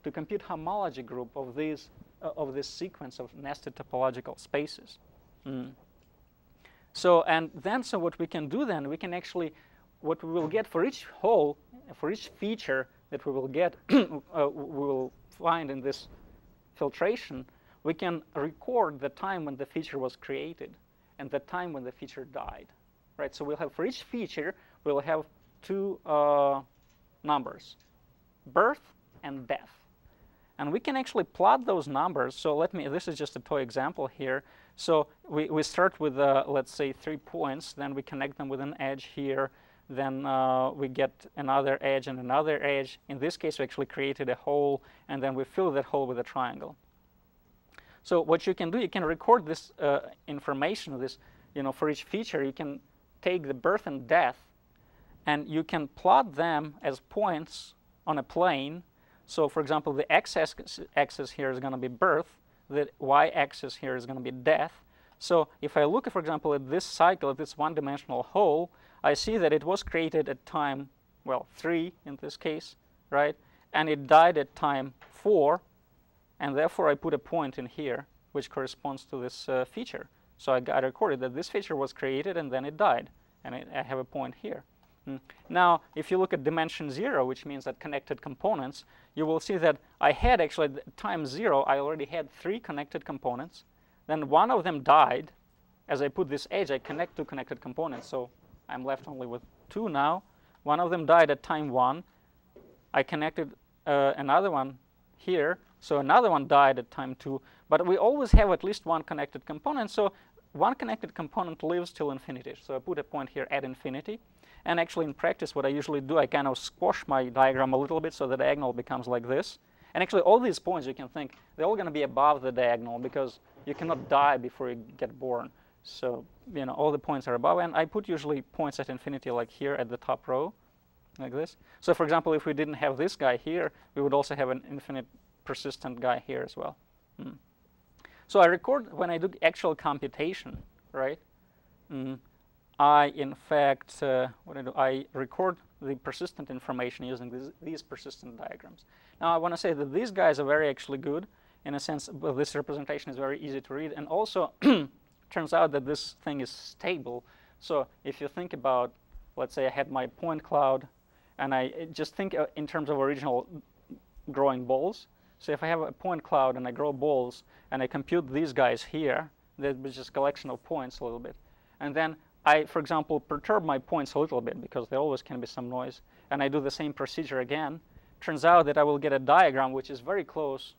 to compute homology group of this sequence of nested topological spaces. So what we can do then, we can actually, what we will get for each hole, for each feature that we will get, we will find in this filtration, we can record the time when the feature was created and the time when the feature died, right? So we'll have for each feature, we'll have two numbers, birth and death. And we can actually plot those numbers. So this is just a toy example here. So we start with, let's say, 3 points. Then we connect them with an edge here. Then we get another edge and another edge. In this case, we actually created a hole, and then we fill that hole with a triangle. So what you can do, you can record this information, for each feature. You can take the birth and death, and you can plot them as points on a plane. So for example, the x-axis here is going to be birth. The y-axis here is going to be death. So if I look, for example, at this cycle, at this one-dimensional hole, I see that it was created at time, well, 3 in this case, right? And it died at time 4, and therefore I put a point in here which corresponds to this feature. So I recorded that this feature was created and then it died, and I have a point here. Now, if you look at dimension 0, which means that connected components, you will see that I had actually at time 0, I already had 3 connected components. Then one of them died. As I put this edge, I connect 2 connected components, so I'm left only with 2 now. One of them died at time 1. I connected another one here, so another one died at time 2. But we always have at least 1 connected component, so one connected component lives till infinity. So I put a point here at infinity. And actually, in practice, what I usually do, I kind of squash my diagram a little bit so the diagonal becomes like this. And actually, all these points, you can think, they're all going to be above the diagonal because you cannot die before you get born. So, you know, all the points are above. And I put usually points at infinity like here at the top row, like this. So, for example, if we didn't have this guy here, we would also have an infinite persistent guy here as well. So I record when I do actual computation, right? I, in fact, what I do, I record the persistent information using these persistent diagrams. Now, I want to say that these guys are very actually good in a sense. Well, this representation is very easy to read, and also turns out that this thing is stable. So if you think about, let's say I had my point cloud, and I just think in terms of original growing balls. So if I have a point cloud and I grow balls, and I compute these guys here, there's just a collection of points a little bit, and then I, for example, perturb my points a little bit because there always can be some noise, and I do the same procedure again. Turns out that I will get a diagram which is very close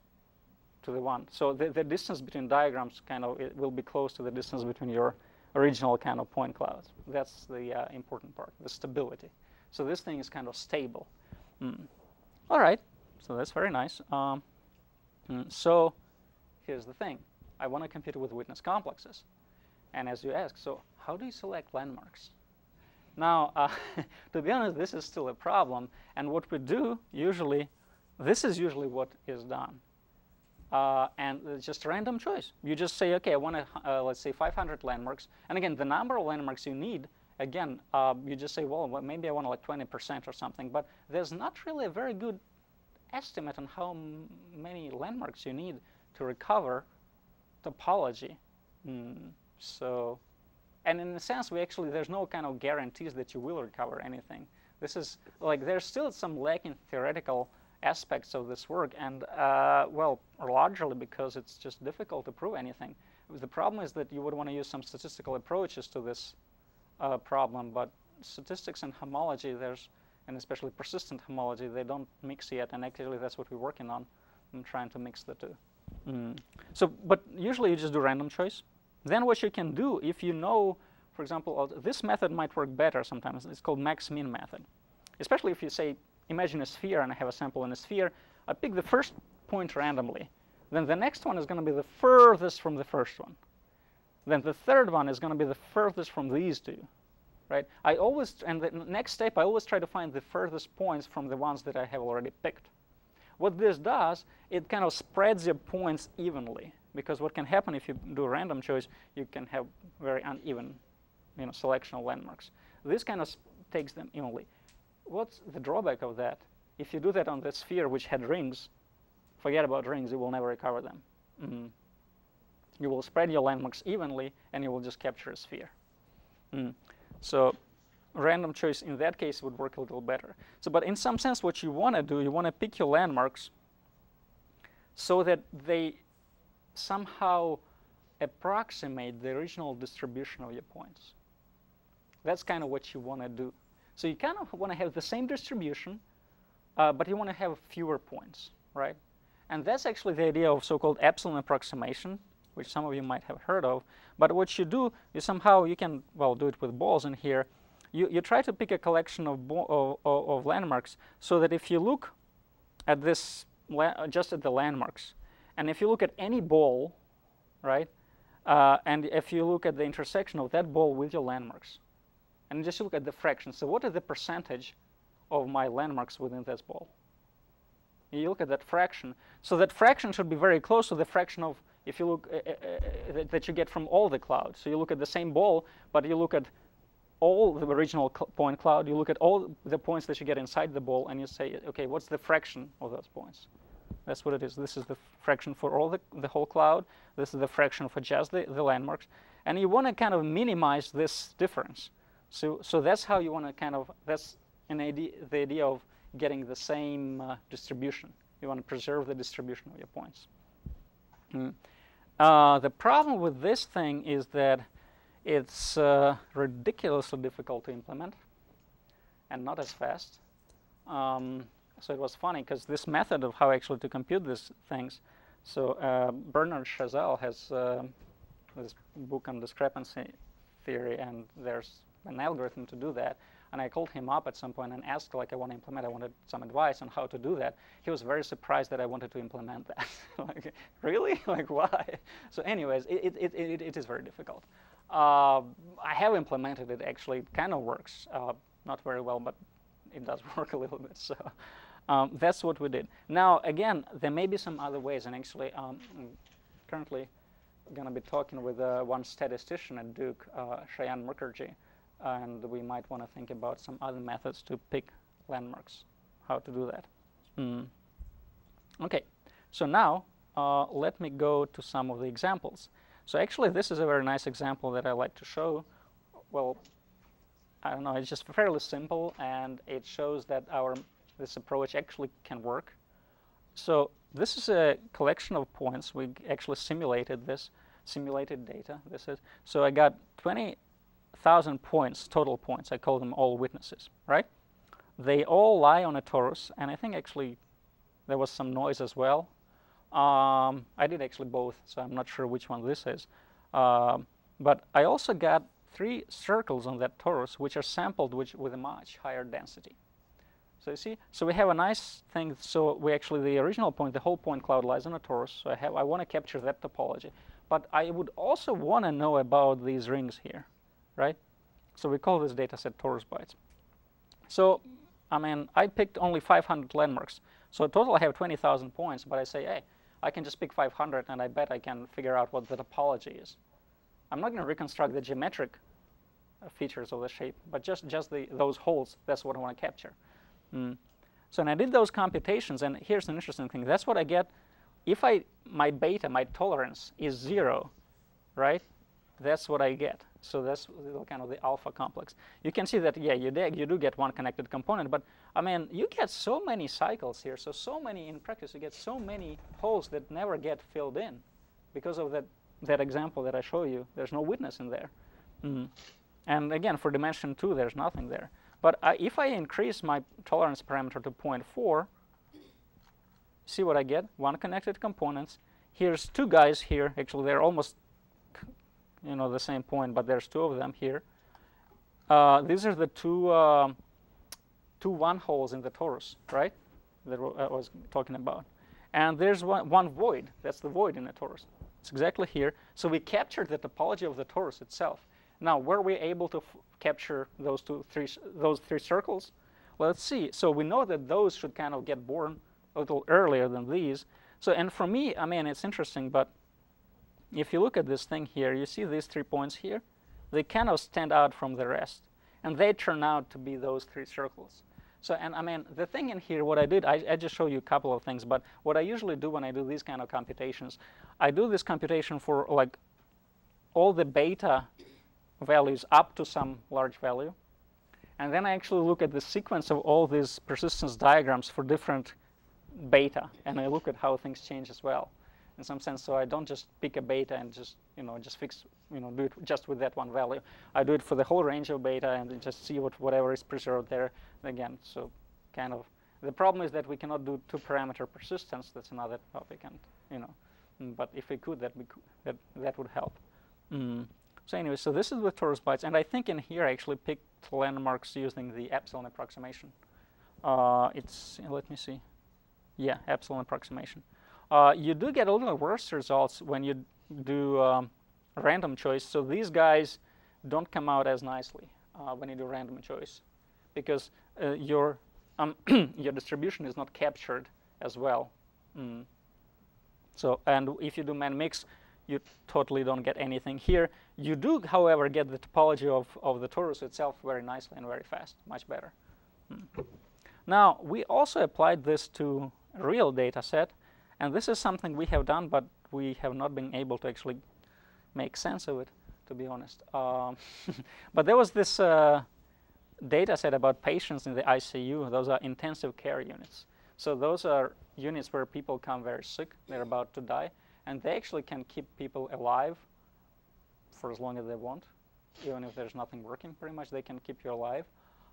to the one. So the distance between diagrams kind of it will be close to the distance between your original kind of point clouds. That's the important part, the stability. So this thing is kind of stable. All right, so that's very nice. So here's the thing. I want to compute it with witness complexes. And as you ask, so how do you select landmarks? Now, to be honest, this is still a problem. And what we do usually, this is usually what is done. And it's just a random choice. You just say, OK, I want to, let's say, 500 landmarks. And again, the number of landmarks you need, again, you just say, well, maybe I want like 20% or something. But there's not really a very good estimate on how many landmarks you need to recover topology. So, and in a sense, there's no kind of guarantees that you will recover anything. This is like, there's still some lacking theoretical aspects of this work, and well, largely because it's just difficult to prove anything. The problem is that you would want to use some statistical approaches to this problem, but statistics and homology, and especially persistent homology, they don't mix yet, and actually that's what we're working on, trying to mix the two. So, but usually you just do random choice. Then what you can do, if you know, for example, this method might work better sometimes. It's called Maxmin Method. Especially if you say, imagine a sphere and I have a sample in a sphere. I pick the first point randomly. Then the next one is going to be the furthest from the first one. Then the third one is going to be the furthest from these two. Right? And the next step, I always try to find the furthest points from the ones that I have already picked. What this does, it kind of spreads your points evenly. Because what can happen if you do a random choice, you can have very uneven selection of landmarks. This kind of takes them evenly. What's the drawback of that? If you do that on the sphere which had rings, forget about rings, you will never recover them. You will spread your landmarks evenly, and you will just capture a sphere. So random choice in that case would work a little better. So, but in some sense, what you want to do, you want to pick your landmarks so that they somehow approximate the original distribution of your points. That's kind of what you want to do. So you kind of want to have the same distribution, but you want to have fewer points, right? And that's actually the idea of so-called epsilon approximation, which some of you might have heard of. But what you do is somehow you can, well, do it with balls in here. You try to pick a collection of landmarks so that if you look at this, just at the landmarks, and if you look at any ball, right, and if you look at the intersection of that ball with your landmarks, and just look at the fraction. So what is the percentage of my landmarks within this ball? You look at that fraction. So that fraction should be very close to the fraction of, if you look that you get from all the clouds. So you look at the same ball, but you look at all the original point cloud, you look at all the points that you get inside the ball, and you say, okay, what's the fraction of those points? That's what it is. This is the fraction for all the whole cloud. This is the fraction for just the landmarks. And you want to kind of minimize this difference. So that's how you want to kind of, that's the idea of getting the same distribution. You want to preserve the distribution of your points. The problem with this thing is that it's ridiculously difficult to implement and not as fast. So it was funny because this method of how actually to compute these things. So Bernard Chazelle has this book on discrepancy theory, and there's an algorithm to do that. And I called him up at some point and asked, like, I wanted some advice on how to do that. He was very surprised that I wanted to implement that. Like, really? Like, why? So anyways, it is very difficult. I have implemented it, actually. It kind of works. Not very well, but it does work a little bit. So that's what we did. Now, again, there may be some other ways. And actually, I'm currently going to be talking with one statistician at Duke, Shayan Mukherjee. And we might want to think about some other methods to pick landmarks, how to do that. Okay, so now let me go to some of the examples. So actually, this is a very nice example that I like to show. Well, I don't know, it's just fairly simple, and it shows that this approach actually can work. So this is a collection of points. We actually simulated this, simulated data. So I got 20,000 points, total points. I call them all witnesses, right? They all lie on a torus, and I think actually there was some noise as well. I did actually both, so I'm not sure which one this is. But I also got 3 circles on that torus, which are sampled with a much higher density. So you see, so we have a nice thing. So we actually, the original point, the whole point cloud lies on a torus. So I want to capture that topology. But I would also want to know about these rings here, right? So we call this data set torus bytes. So, I mean, I picked only 500 landmarks. So in total, I have 20,000 points. But I say, hey, I can just pick 500, and I bet I can figure out what the topology is. I'm not going to reconstruct the geometric features of the shape, but just those holes. That's what I want to capture. So and I did those computations, and here's an interesting thing. That's what I get if my beta, my tolerance is 0, right? That's what I get. So that's kind of the alpha complex. You can see that, yeah, you do get one connected component, but I mean, you get so many cycles here. So many in practice, you get so many holes that never get filled in because of that example that I show you. There's no witness in there. And again, for dimension 2, there's nothing there. But if I increase my tolerance parameter to 0.4, see what I get? One connected components. Here's 2 guys here. Actually, they're almost the same point, but there's 2 of them here. These are the two 1 holes in the torus, right? That I was talking about. And there's one void. That's the void in the torus. It's exactly here. So we captured the topology of the torus itself. Now, were we able to capture those 3 circles? Well, let's see. So we know that those should kind of get born a little earlier than these. So, and for me, I mean, it's interesting, but if you look at this thing here, you see these 3 points here? They kind of stand out from the rest. And they turn out to be those 3 circles. So, and I mean, the thing in here, what I did, I just show you a couple of things, but what I usually do when I do these kind of computations, I do this computation for like all the beta values up to some large value. And then I actually look at the sequence of all these persistence diagrams for different beta, and I look at how things change as well, in some sense. So I don't just pick a beta and just fix, do it just with that one value. I do it for the whole range of beta and just see whatever is preserved there. Again, so kind of the problem is that we cannot do 2-parameter persistence. That's another topic, and but if we could, that would help. So anyway, so this is with torus bytes, and I think in here I actually picked landmarks using the epsilon approximation. Let me see. Yeah, epsilon approximation. You do get a little worse results when you do random choice. So these guys don't come out as nicely when you do random choice, because your distribution is not captured as well. So, and if you do man mix, you totally don't get anything here. You do, however, get the topology of the torus itself very nicely and very fast, much better. Now, we also applied this to a real data set, and this is something we have done, but we have not been able to actually make sense of it, to be honest. But there was this data set about patients in the ICU. Those are intensive care units. So those are units where people come very sick, they're about to die, and they actually can keep people alive for as long as they want. Even if there's nothing working, pretty much, they can keep you alive.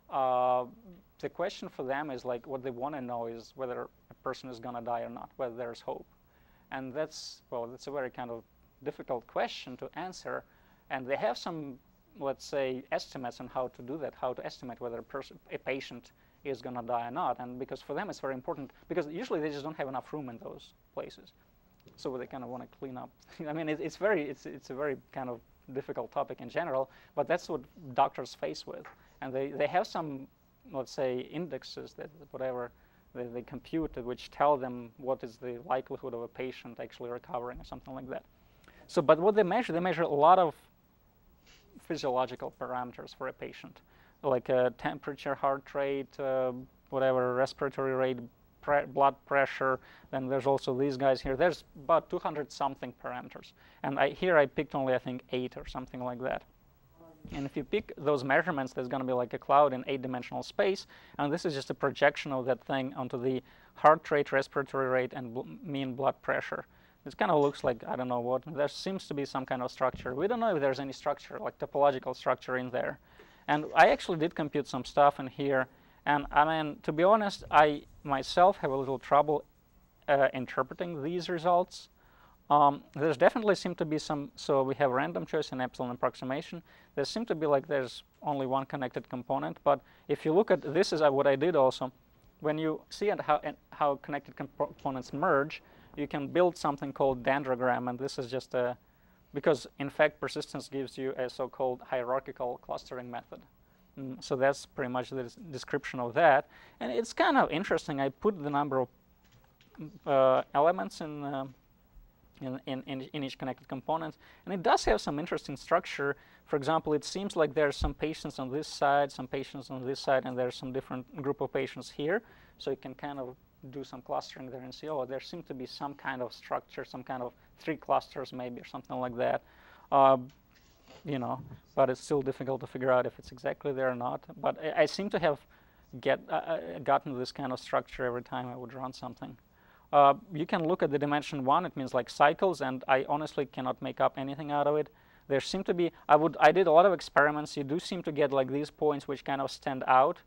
The question for them is like, what they want to know is whether a person is going to die or not, whether there's hope. And that's, well, that's a very kind of difficult question to answer. And they have some, let's say, estimates on how to do that, how to estimate whether a patient is going to die or not. And because for them it's very important, because usually they just don't have enough room in those places. So they kind of want to clean up. I mean, it's a very kind of difficult topic in general, but that's what doctors face with. And they have some, let's say, indexes that whatever they compute, which tell them what is the likelihood of a patient actually recovering or something like that. So, but what they measure a lot of physiological parameters for a patient, like temperature, heart rate, whatever, respiratory rate, blood pressure. Then there's also these guys here. There's about 200 something parameters. And here I picked only, I think, 8 or something like that. And if you pick those measurements, there's going to be like a cloud in 8-dimensional space. And this is just a projection of that thing onto the heart rate, respiratory rate, and mean blood pressure. This kind of looks like, I don't know what. There seems to be some kind of structure. We don't know if there's any structure, like topological structure in there. And I actually did compute some stuff in here. And I mean, to be honest, I myself have a little trouble interpreting these results. There's definitely seem to be some, so we have random choice and epsilon approximation. There seem to be like there's only one connected component, but if you look at, this is what I did also, when you see how connected components merge, you can build something called dendrogram, and this is just a, because in fact persistence gives you a so-called hierarchical clustering method. So that's pretty much the description of that. And it's kind of interesting. I put the number of elements in each connected component, and it does have some interesting structure. For example, it seems like there's some patients on this side, some patients on this side, and there's some different group of patients here. So you can kind of do some clustering there and see, oh, there seems to be some kind of structure, some kind of 3 clusters maybe or something like that. You know, but it's still difficult to figure out if it's exactly there or not. But I seem to have gotten this kind of structure every time I would run something. You can look at the dimension 1, it means like cycles, and I honestly cannot make up anything out of it. There seem to be, I did a lot of experiments. You do seem to get like these points which kind of stand out,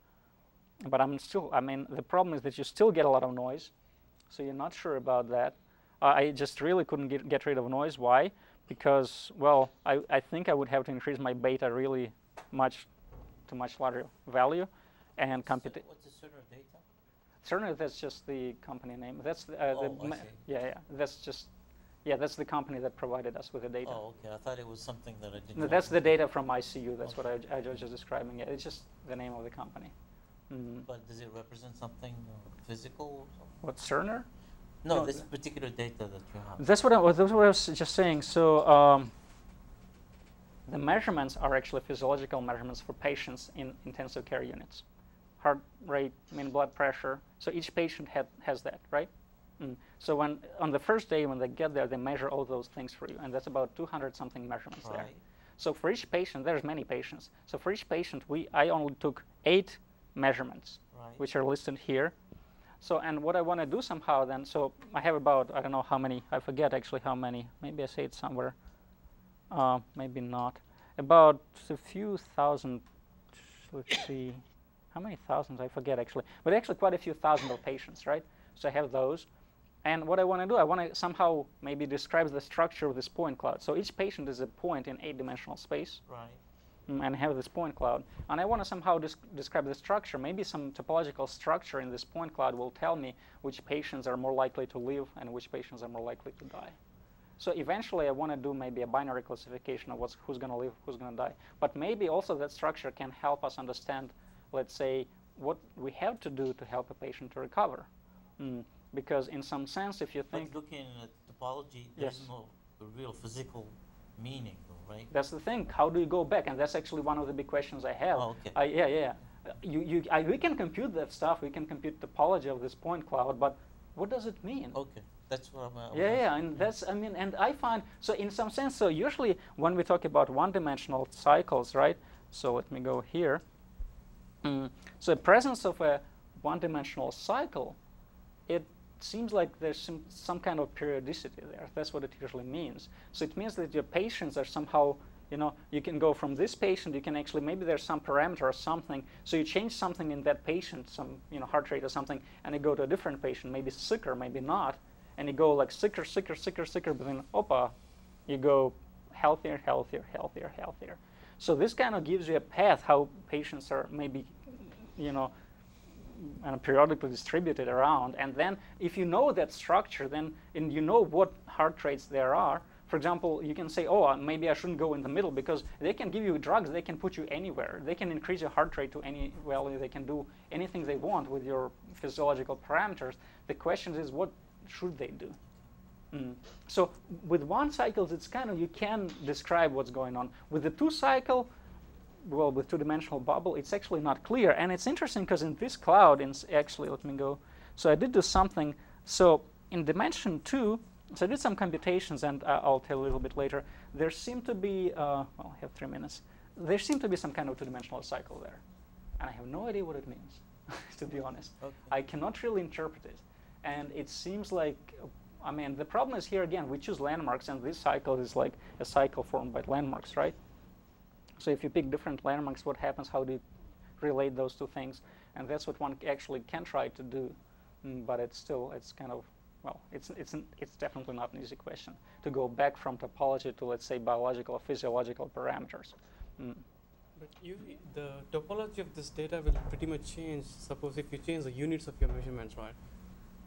but I'm still, I mean, the problem is that you still get a lot of noise, so you're not sure about that. I just really couldn't get rid of noise. Why? Because, well, I think I would have to increase my beta really much to much larger value and compute. What's the Cerner data? Cerner, that's just the company name. That's the, I see. yeah. That's just, yeah, that's the company that provided us with the data. Oh, okay. I thought it was something that I didn't No, know. that's the data from ICU. That's Okay. what I was just describing. Yeah, it's just the name of the company. But does it represent something physical or something? What, Cerner? No, No, this particular data that you have. That's what I was just saying. So the measurements are actually physiological measurements for patients in intensive care units. Heart rate, mean blood pressure. So each patient has that, right? So when on the first day when they get there, they measure all those things for you, and that's about 200 something measurements there. So for each patient, there's many patients. So for each patient, I only took 8 measurements, which are listed here. So, and what I want to do somehow then, so I have about, I don't know how many, I forget actually how many, maybe I say it somewhere, maybe not, about a few thousand, let's see, how many thousands, I forget actually, but actually quite a few thousand of patients, right? So I have those. And what I want to do, I want to somehow maybe describe the structure of this point cloud. So each patient is a point in 8-dimensional space. Right. And have this point cloud. And I want to somehow describe the structure. Maybe some topological structure in this point cloud will tell me which patients are more likely to live and which patients are more likely to die. So eventually I want to do maybe a binary classification of who's going to live, who's going to die. But maybe also that structure can help us understand, let's say, what we have to do to help a patient to recover. Because in some sense, if you think... But looking at topology, there's Yes. no the real physical meaning, though, right? That's the thing. How do you go back? And that's actually one of the big questions I have. Oh, okay. Yeah. We can compute that stuff. We can compute topology of this point cloud, but what does it mean? Okay, that's what I'm. Yeah, and that's, I mean, and I find, so in some sense, so usually when we talk about one-dimensional cycles, right? So let me go here. So the presence of a one-dimensional cycle, it seems like there's some kind of periodicity there. That's what it usually means. So it means that your patients are somehow, you know, you can go from this patient, you can actually, maybe there's some parameter or something, so you change something in that patient, some, you know, heart rate or something, and you go to a different patient, maybe sicker, maybe not, and you go like sicker, but then, opa, you go healthier. So this kind of gives you a path how patients are maybe, you know, and periodically distributed around. And then if you know that structure, then and you know what heart rates there are, for example, you can say, oh, maybe I shouldn't go in the middle, because they can give you drugs, they can put you anywhere. They can increase your heart rate to any value. They can do anything they want with your physiological parameters. The question is, what should they do? So with one cycle, it's kind of, you can describe what's going on. With the two cycle, well, with two-dimensional bubble, it's actually not clear. And it's interesting because in this cloud, actually, let me go. So I did do something. So in dimension 2, so I did some computations, and I'll tell you a little bit later. There seemed to be, well, I have 3 minutes. There seemed to be some kind of two-dimensional cycle there. And I have no idea what it means, to be honest. Okay. I cannot really interpret it. And it seems like, I mean, the problem is here again, we choose landmarks, and this cycle is like a cycle formed by landmarks, right? So if you pick different landmarks, what happens? How do you relate those two things? And that's what one actually can try to do, but it's still, it's kind of, well, it's definitely not an easy question to go back from topology to, let's say, biological or physiological parameters. But the topology of this data will pretty much change. Suppose if you change the units of your measurements, right?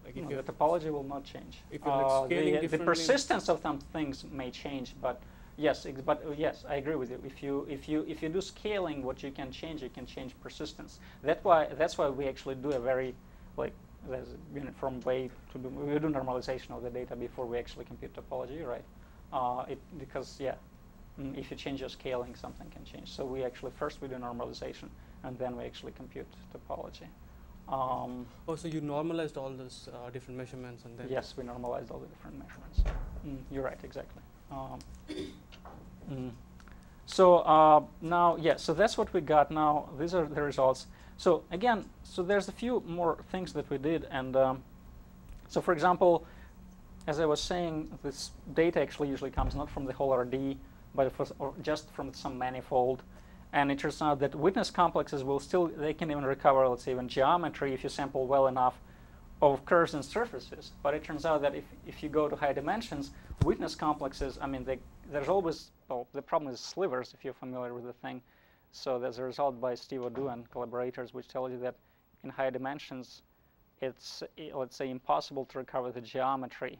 Like if the topology will not change. If you're like scaling the persistence of some things may change, but yes, yes, I agree with you. If you do scaling, what you can change persistence. That's why we actually do a very, like, there's a uniform way to do. We do normalization of the data before we actually compute topology, right? Because yeah, if you change your scaling, something can change. So we actually first we do normalization, and then we actually compute topology. Oh, so you normalized all those different measurements, and then yes, we normalized all the different measurements. You're right, exactly. So now, yeah, so that's what we got now. These are the results. So again, so there's a few more things that we did, and so for example, as I was saying, this data actually usually comes not from the whole RD, but or just from some manifold. And it turns out that witness complexes will still, they can even recover, let's say, even geometry if you sample well enough of curves and surfaces. But it turns out that if you go to high dimensions, witness complexes, I mean, there's always, well, the problem is slivers, if you're familiar with the thing. So there's a result by Steve O'Du and collaborators which tells you that in high dimensions, it's, let's say, impossible to recover the geometry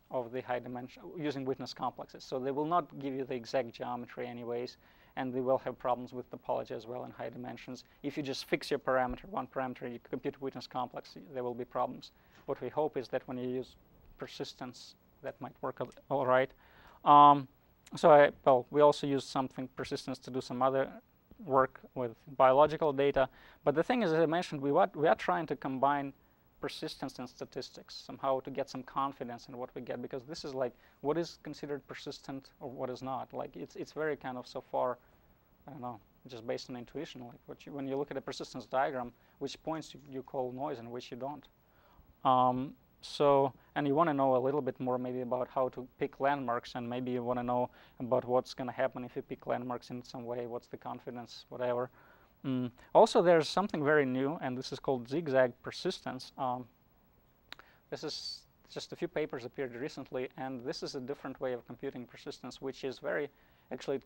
of the high dimension using witness complexes. So they will not give you the exact geometry anyways, and they will have problems with topology as well in high dimensions. If you just fix your parameter, one parameter, you compute witness complex, there will be problems. What we hope is that when you use persistence, that might work all right. So we also use something persistence to do some other work with biological data. But the thing is, as I mentioned, we are trying to combine persistence and statistics somehow to get some confidence in what we get, because this is like what is considered persistent or what is not. Like it's very kind of so far, I don't know, just based on intuition. Like when you look at a persistence diagram, which points you call noise and which you don't. So and you want to know a little bit more maybe about how to pick landmarks, and maybe you want to know about what's going to happen if you pick landmarks in some way. What's the confidence, whatever. Also, there's something very new, and this is called zigzag persistence. This is just a few papers appeared recently, and this is a different way of computing persistence, which is very, actually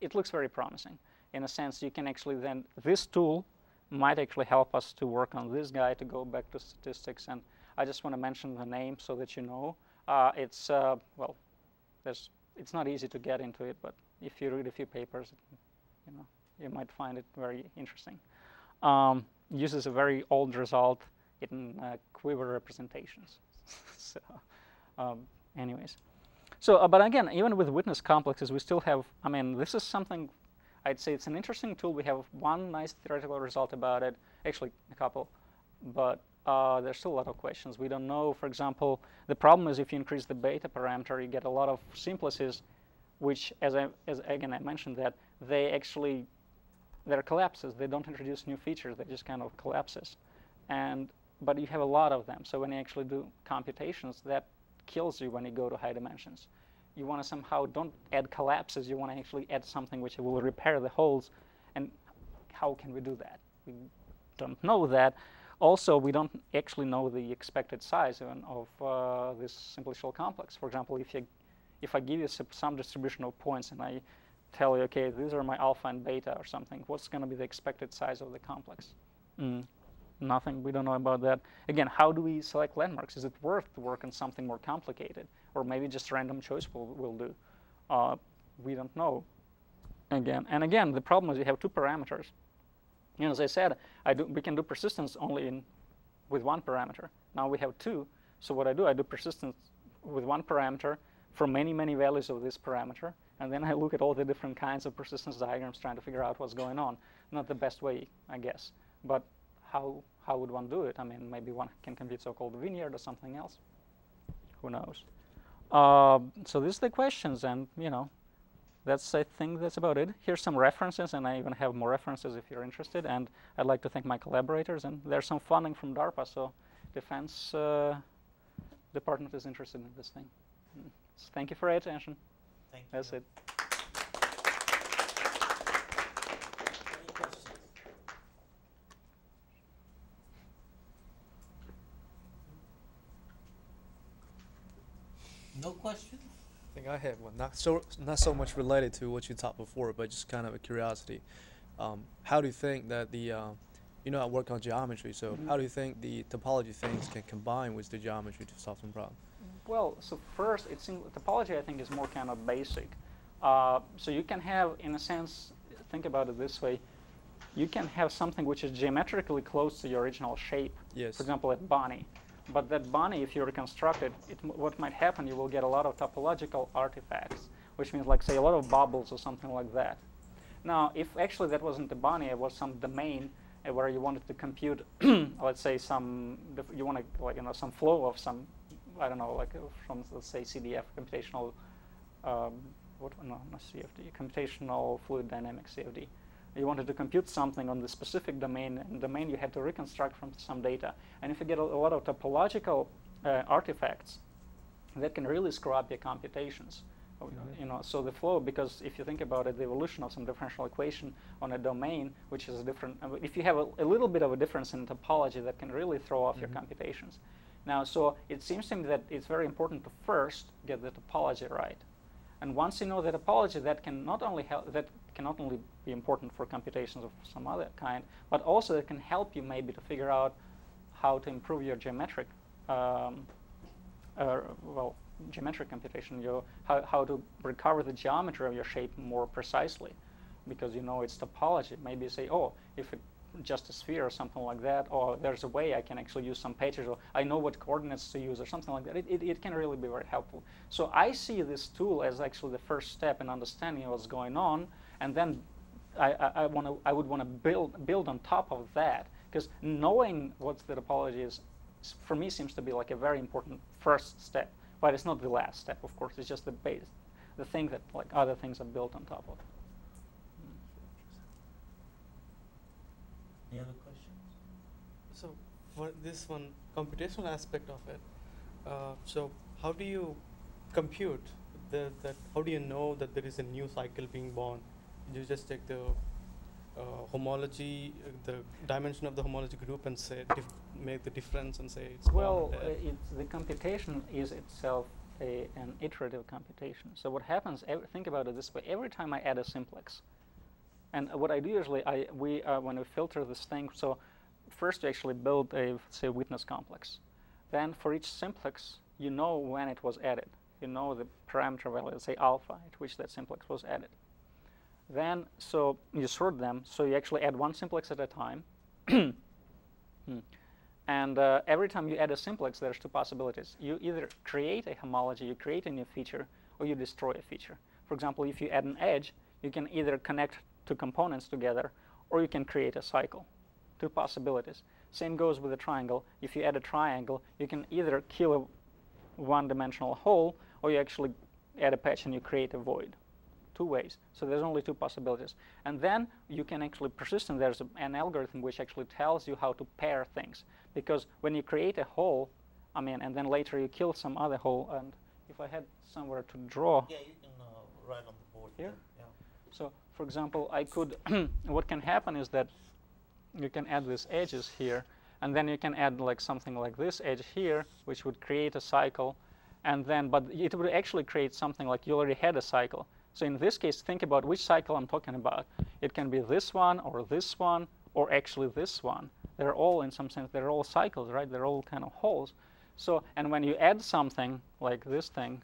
it looks very promising. In a sense, you can actually then, this tool might actually help us to work on this guy to go back to statistics. And I just want to mention the name so that you know. Well, it's not easy to get into it, but if you read a few papers, you know, you might find it very interesting. Uses a very old result in quiver representations. So anyways. So, but again, even with witness complexes, we still have, I mean, this is something, I'd say it's an interesting tool. We have one nice theoretical result about it, actually a couple, but there's still a lot of questions. We don't know, for example, the problem is if you increase the beta parameter, you get a lot of simplices, which, again, I mentioned that they actually, they're collapses. They don't introduce new features. They just kind of collapses. But you have a lot of them. So when you actually do computations, that kills you when you go to high dimensions. You want to somehow don't add collapses. You want to actually add something which will repair the holes. And how can we do that? We don't know that. Also, we don't actually know the expected size even of this simplicial complex. For example, if I give you some distribution of points and I tell you, okay, these are my alpha and beta or something, what's going to be the expected size of the complex? Nothing. We don't know about that. Again, how do we select landmarks? Is it worth to work on something more complicated? Or maybe just random choice will do? We don't know. Again, the problem is you have two parameters. You know, as I said, we can do persistence only with one parameter. Now we have two. So what I do persistence with one parameter for many, many values of this parameter. And then I look at all the different kinds of persistence diagrams trying to figure out what's going on. Not the best way, I guess. But how would one do it? I mean, maybe one can compute so-called Vineyard or something else. Who knows? So these are the questions, and you know, I think that's about it. Here's some references, and I even have more references if you're interested. And I'd like to thank my collaborators. And there's some funding from DARPA, so Defense Department is interested in this thing. So thank you for your attention. Thank you. That's it. Any questions? No questions? I think I have one. Not so much related to what you taught before, but just kind of a curiosity. How do you think that the you know, I work on geometry, so how do you think the topology things can combine with the geometry to solve some problem? Well, so first, topology, I think, is more kind of basic. So you can have, in a sense, think about it this way. You can have something which is geometrically close to your original shape. Yes. For example, at Bonnie. But that Bonnie, if you reconstruct it, what might happen, you will get a lot of topological artifacts, which means, like, say, a lot of bubbles or something like that. Now, if actually that wasn't the Bonnie, it was some domain where you wanted to compute, let's say, you want to, like, you know, some flow of some, I don't know, like from, let's say, CDF, computational, not CFD, computational fluid dynamics, CFD. You wanted to compute something on the specific domain, and domain you had to reconstruct from some data. And if you get a lot of topological artifacts, that can really screw up your computations. You know, so the flow, because if you think about it, the evolution of some differential equation on a domain, which is different, if you have a little bit of a difference in topology, that can really throw off your computations. Now, so it seems to me that it's very important to first get the topology right. And once you know the topology, that can not only be important for computations of some other kind, but also it can help you maybe to figure out how to improve your geometric, geometric computation, how to recover the geometry of your shape more precisely, because you know its topology. Maybe you say, oh, if it's just a sphere or something like that, or there's a way I can actually use some patches, or I know what coordinates to use or something like that. It can really be very helpful. So I see this tool as actually the first step in understanding what's going on, and then I would want to build on top of that, because knowing what the topology is, for me, seems to be like a very important first step. But it's not the last step, of course. It's just the base, the thing that like other things are built on top of. Any other questions? So for this one computational aspect of it, so how do you compute how do you know that there is a new cycle being born? You just take the homology, the dimension of the homology group, and say make the difference and say it's well. The computation is itself an iterative computation. So what happens? Think about it this way: every time I add a simplex, and what I do usually, when we filter this thing, so first you actually build a, say, witness complex. Then for each simplex, you know when it was added. You know the parameter value, let's say alpha, at which that simplex was added. Then, so you sort them, so you actually add one simplex at a time. And every time you add a simplex, there's two possibilities. You either create a homology, you create a new feature, or you destroy a feature. For example, if you add an edge, you can either connect two components together, or you can create a cycle. Two possibilities. Same goes with a triangle. If you add a triangle, you can either kill a one-dimensional hole, or you actually add a patch and you create a void. Two ways. So there's only two possibilities. And then you can actually persistent. There's an algorithm which actually tells you how to pair things. Because when you create a hole, and then later you kill some other hole, and if I had somewhere to draw. Yeah, you can write on the board here. Yeah. So, for example, I could, what can happen is that you can add these edges here, and then you can add like something like this edge here, which would create a cycle, and then, but it would actually create something like you already had a cycle. So in this case, think about which cycle I'm talking about. It can be this one, or actually this one. They're all, in some sense, they're all cycles, right? They're all kind of holes. So, and when you add something like this thing,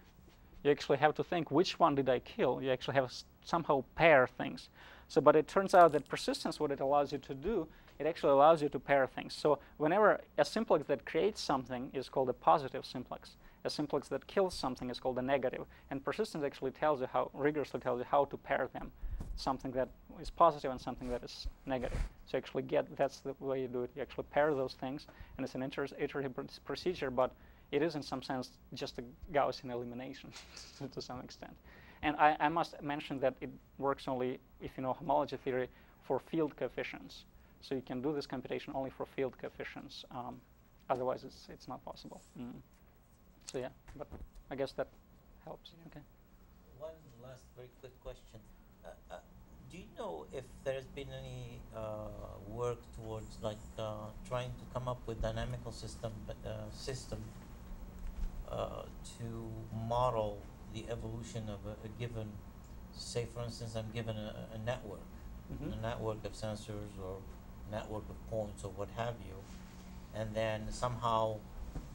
you actually have to think, which one did I kill? You actually have somehow pair things. So, but it turns out that persistence, what it allows you to do, it actually allows you to pair things. So whenever a simplex that creates something is called a positive simplex, a simplex that kills something is called a negative. And persistence actually tells you how, rigorously tells you how to pair them, something that is positive and something that is negative. So you actually get, that's the way you do it. You actually pair those things, and it's an iterative procedure, but it is in some sense just a Gaussian elimination to some extent. And I must mention that it works only, if you know homology theory, for field coefficients. So you can do this computation only for field coefficients. Otherwise, it's not possible. So yeah, but I guess that helps. Okay. One last very quick question. Do you know if there's been any work towards trying to come up with dynamical system to model the evolution of a given, say for instance, I'm given a network, a network of sensors or network of points or what have you, and then somehow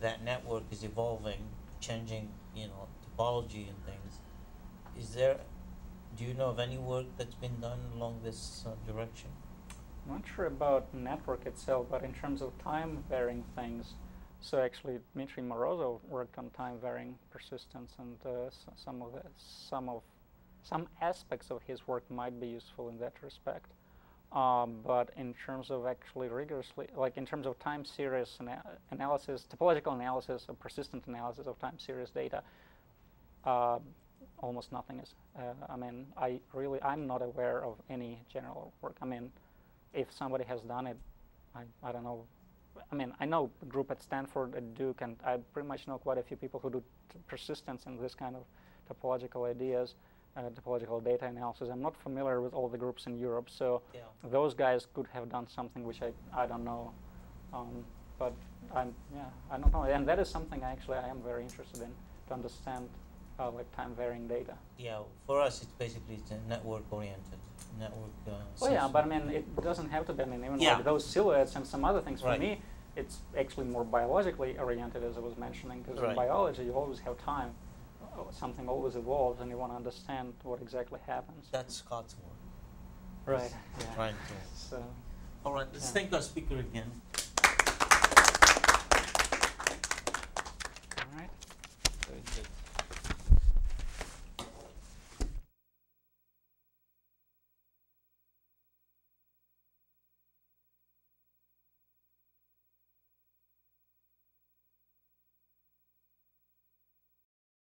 that network is evolving, changing, topology and things. Do you know of any work that's been done along this direction? I'm not sure about network itself, but in terms of time-varying things, so actually Dmitry Morozov worked on time-varying persistence, and some aspects of his work might be useful in that respect. But in terms of actually rigorously, like in terms of time series analysis, topological analysis or persistent analysis of time series data, almost nothing is. I'm not aware of any general work. If somebody has done it, I don't know. I know a group at Stanford, at Duke, and I pretty much know quite a few people who do persistence and this kind of topological ideas. Topological data analysis. I'm not familiar with all the groups in Europe, so those guys could have done something which I don't know, but I don't know, and that is something I am very interested in, to understand like time-varying data. Yeah, for us it's a network-oriented network. Oh yeah, but it doesn't have to be. Even like those silhouettes and some other things. For me, it's actually more biologically oriented, as I was mentioning, because in biology you always have time. Something always evolves, and you want to understand what exactly happens. That's Scott's work. Right. Yeah. Right. So. All right. Let's thank our speaker again.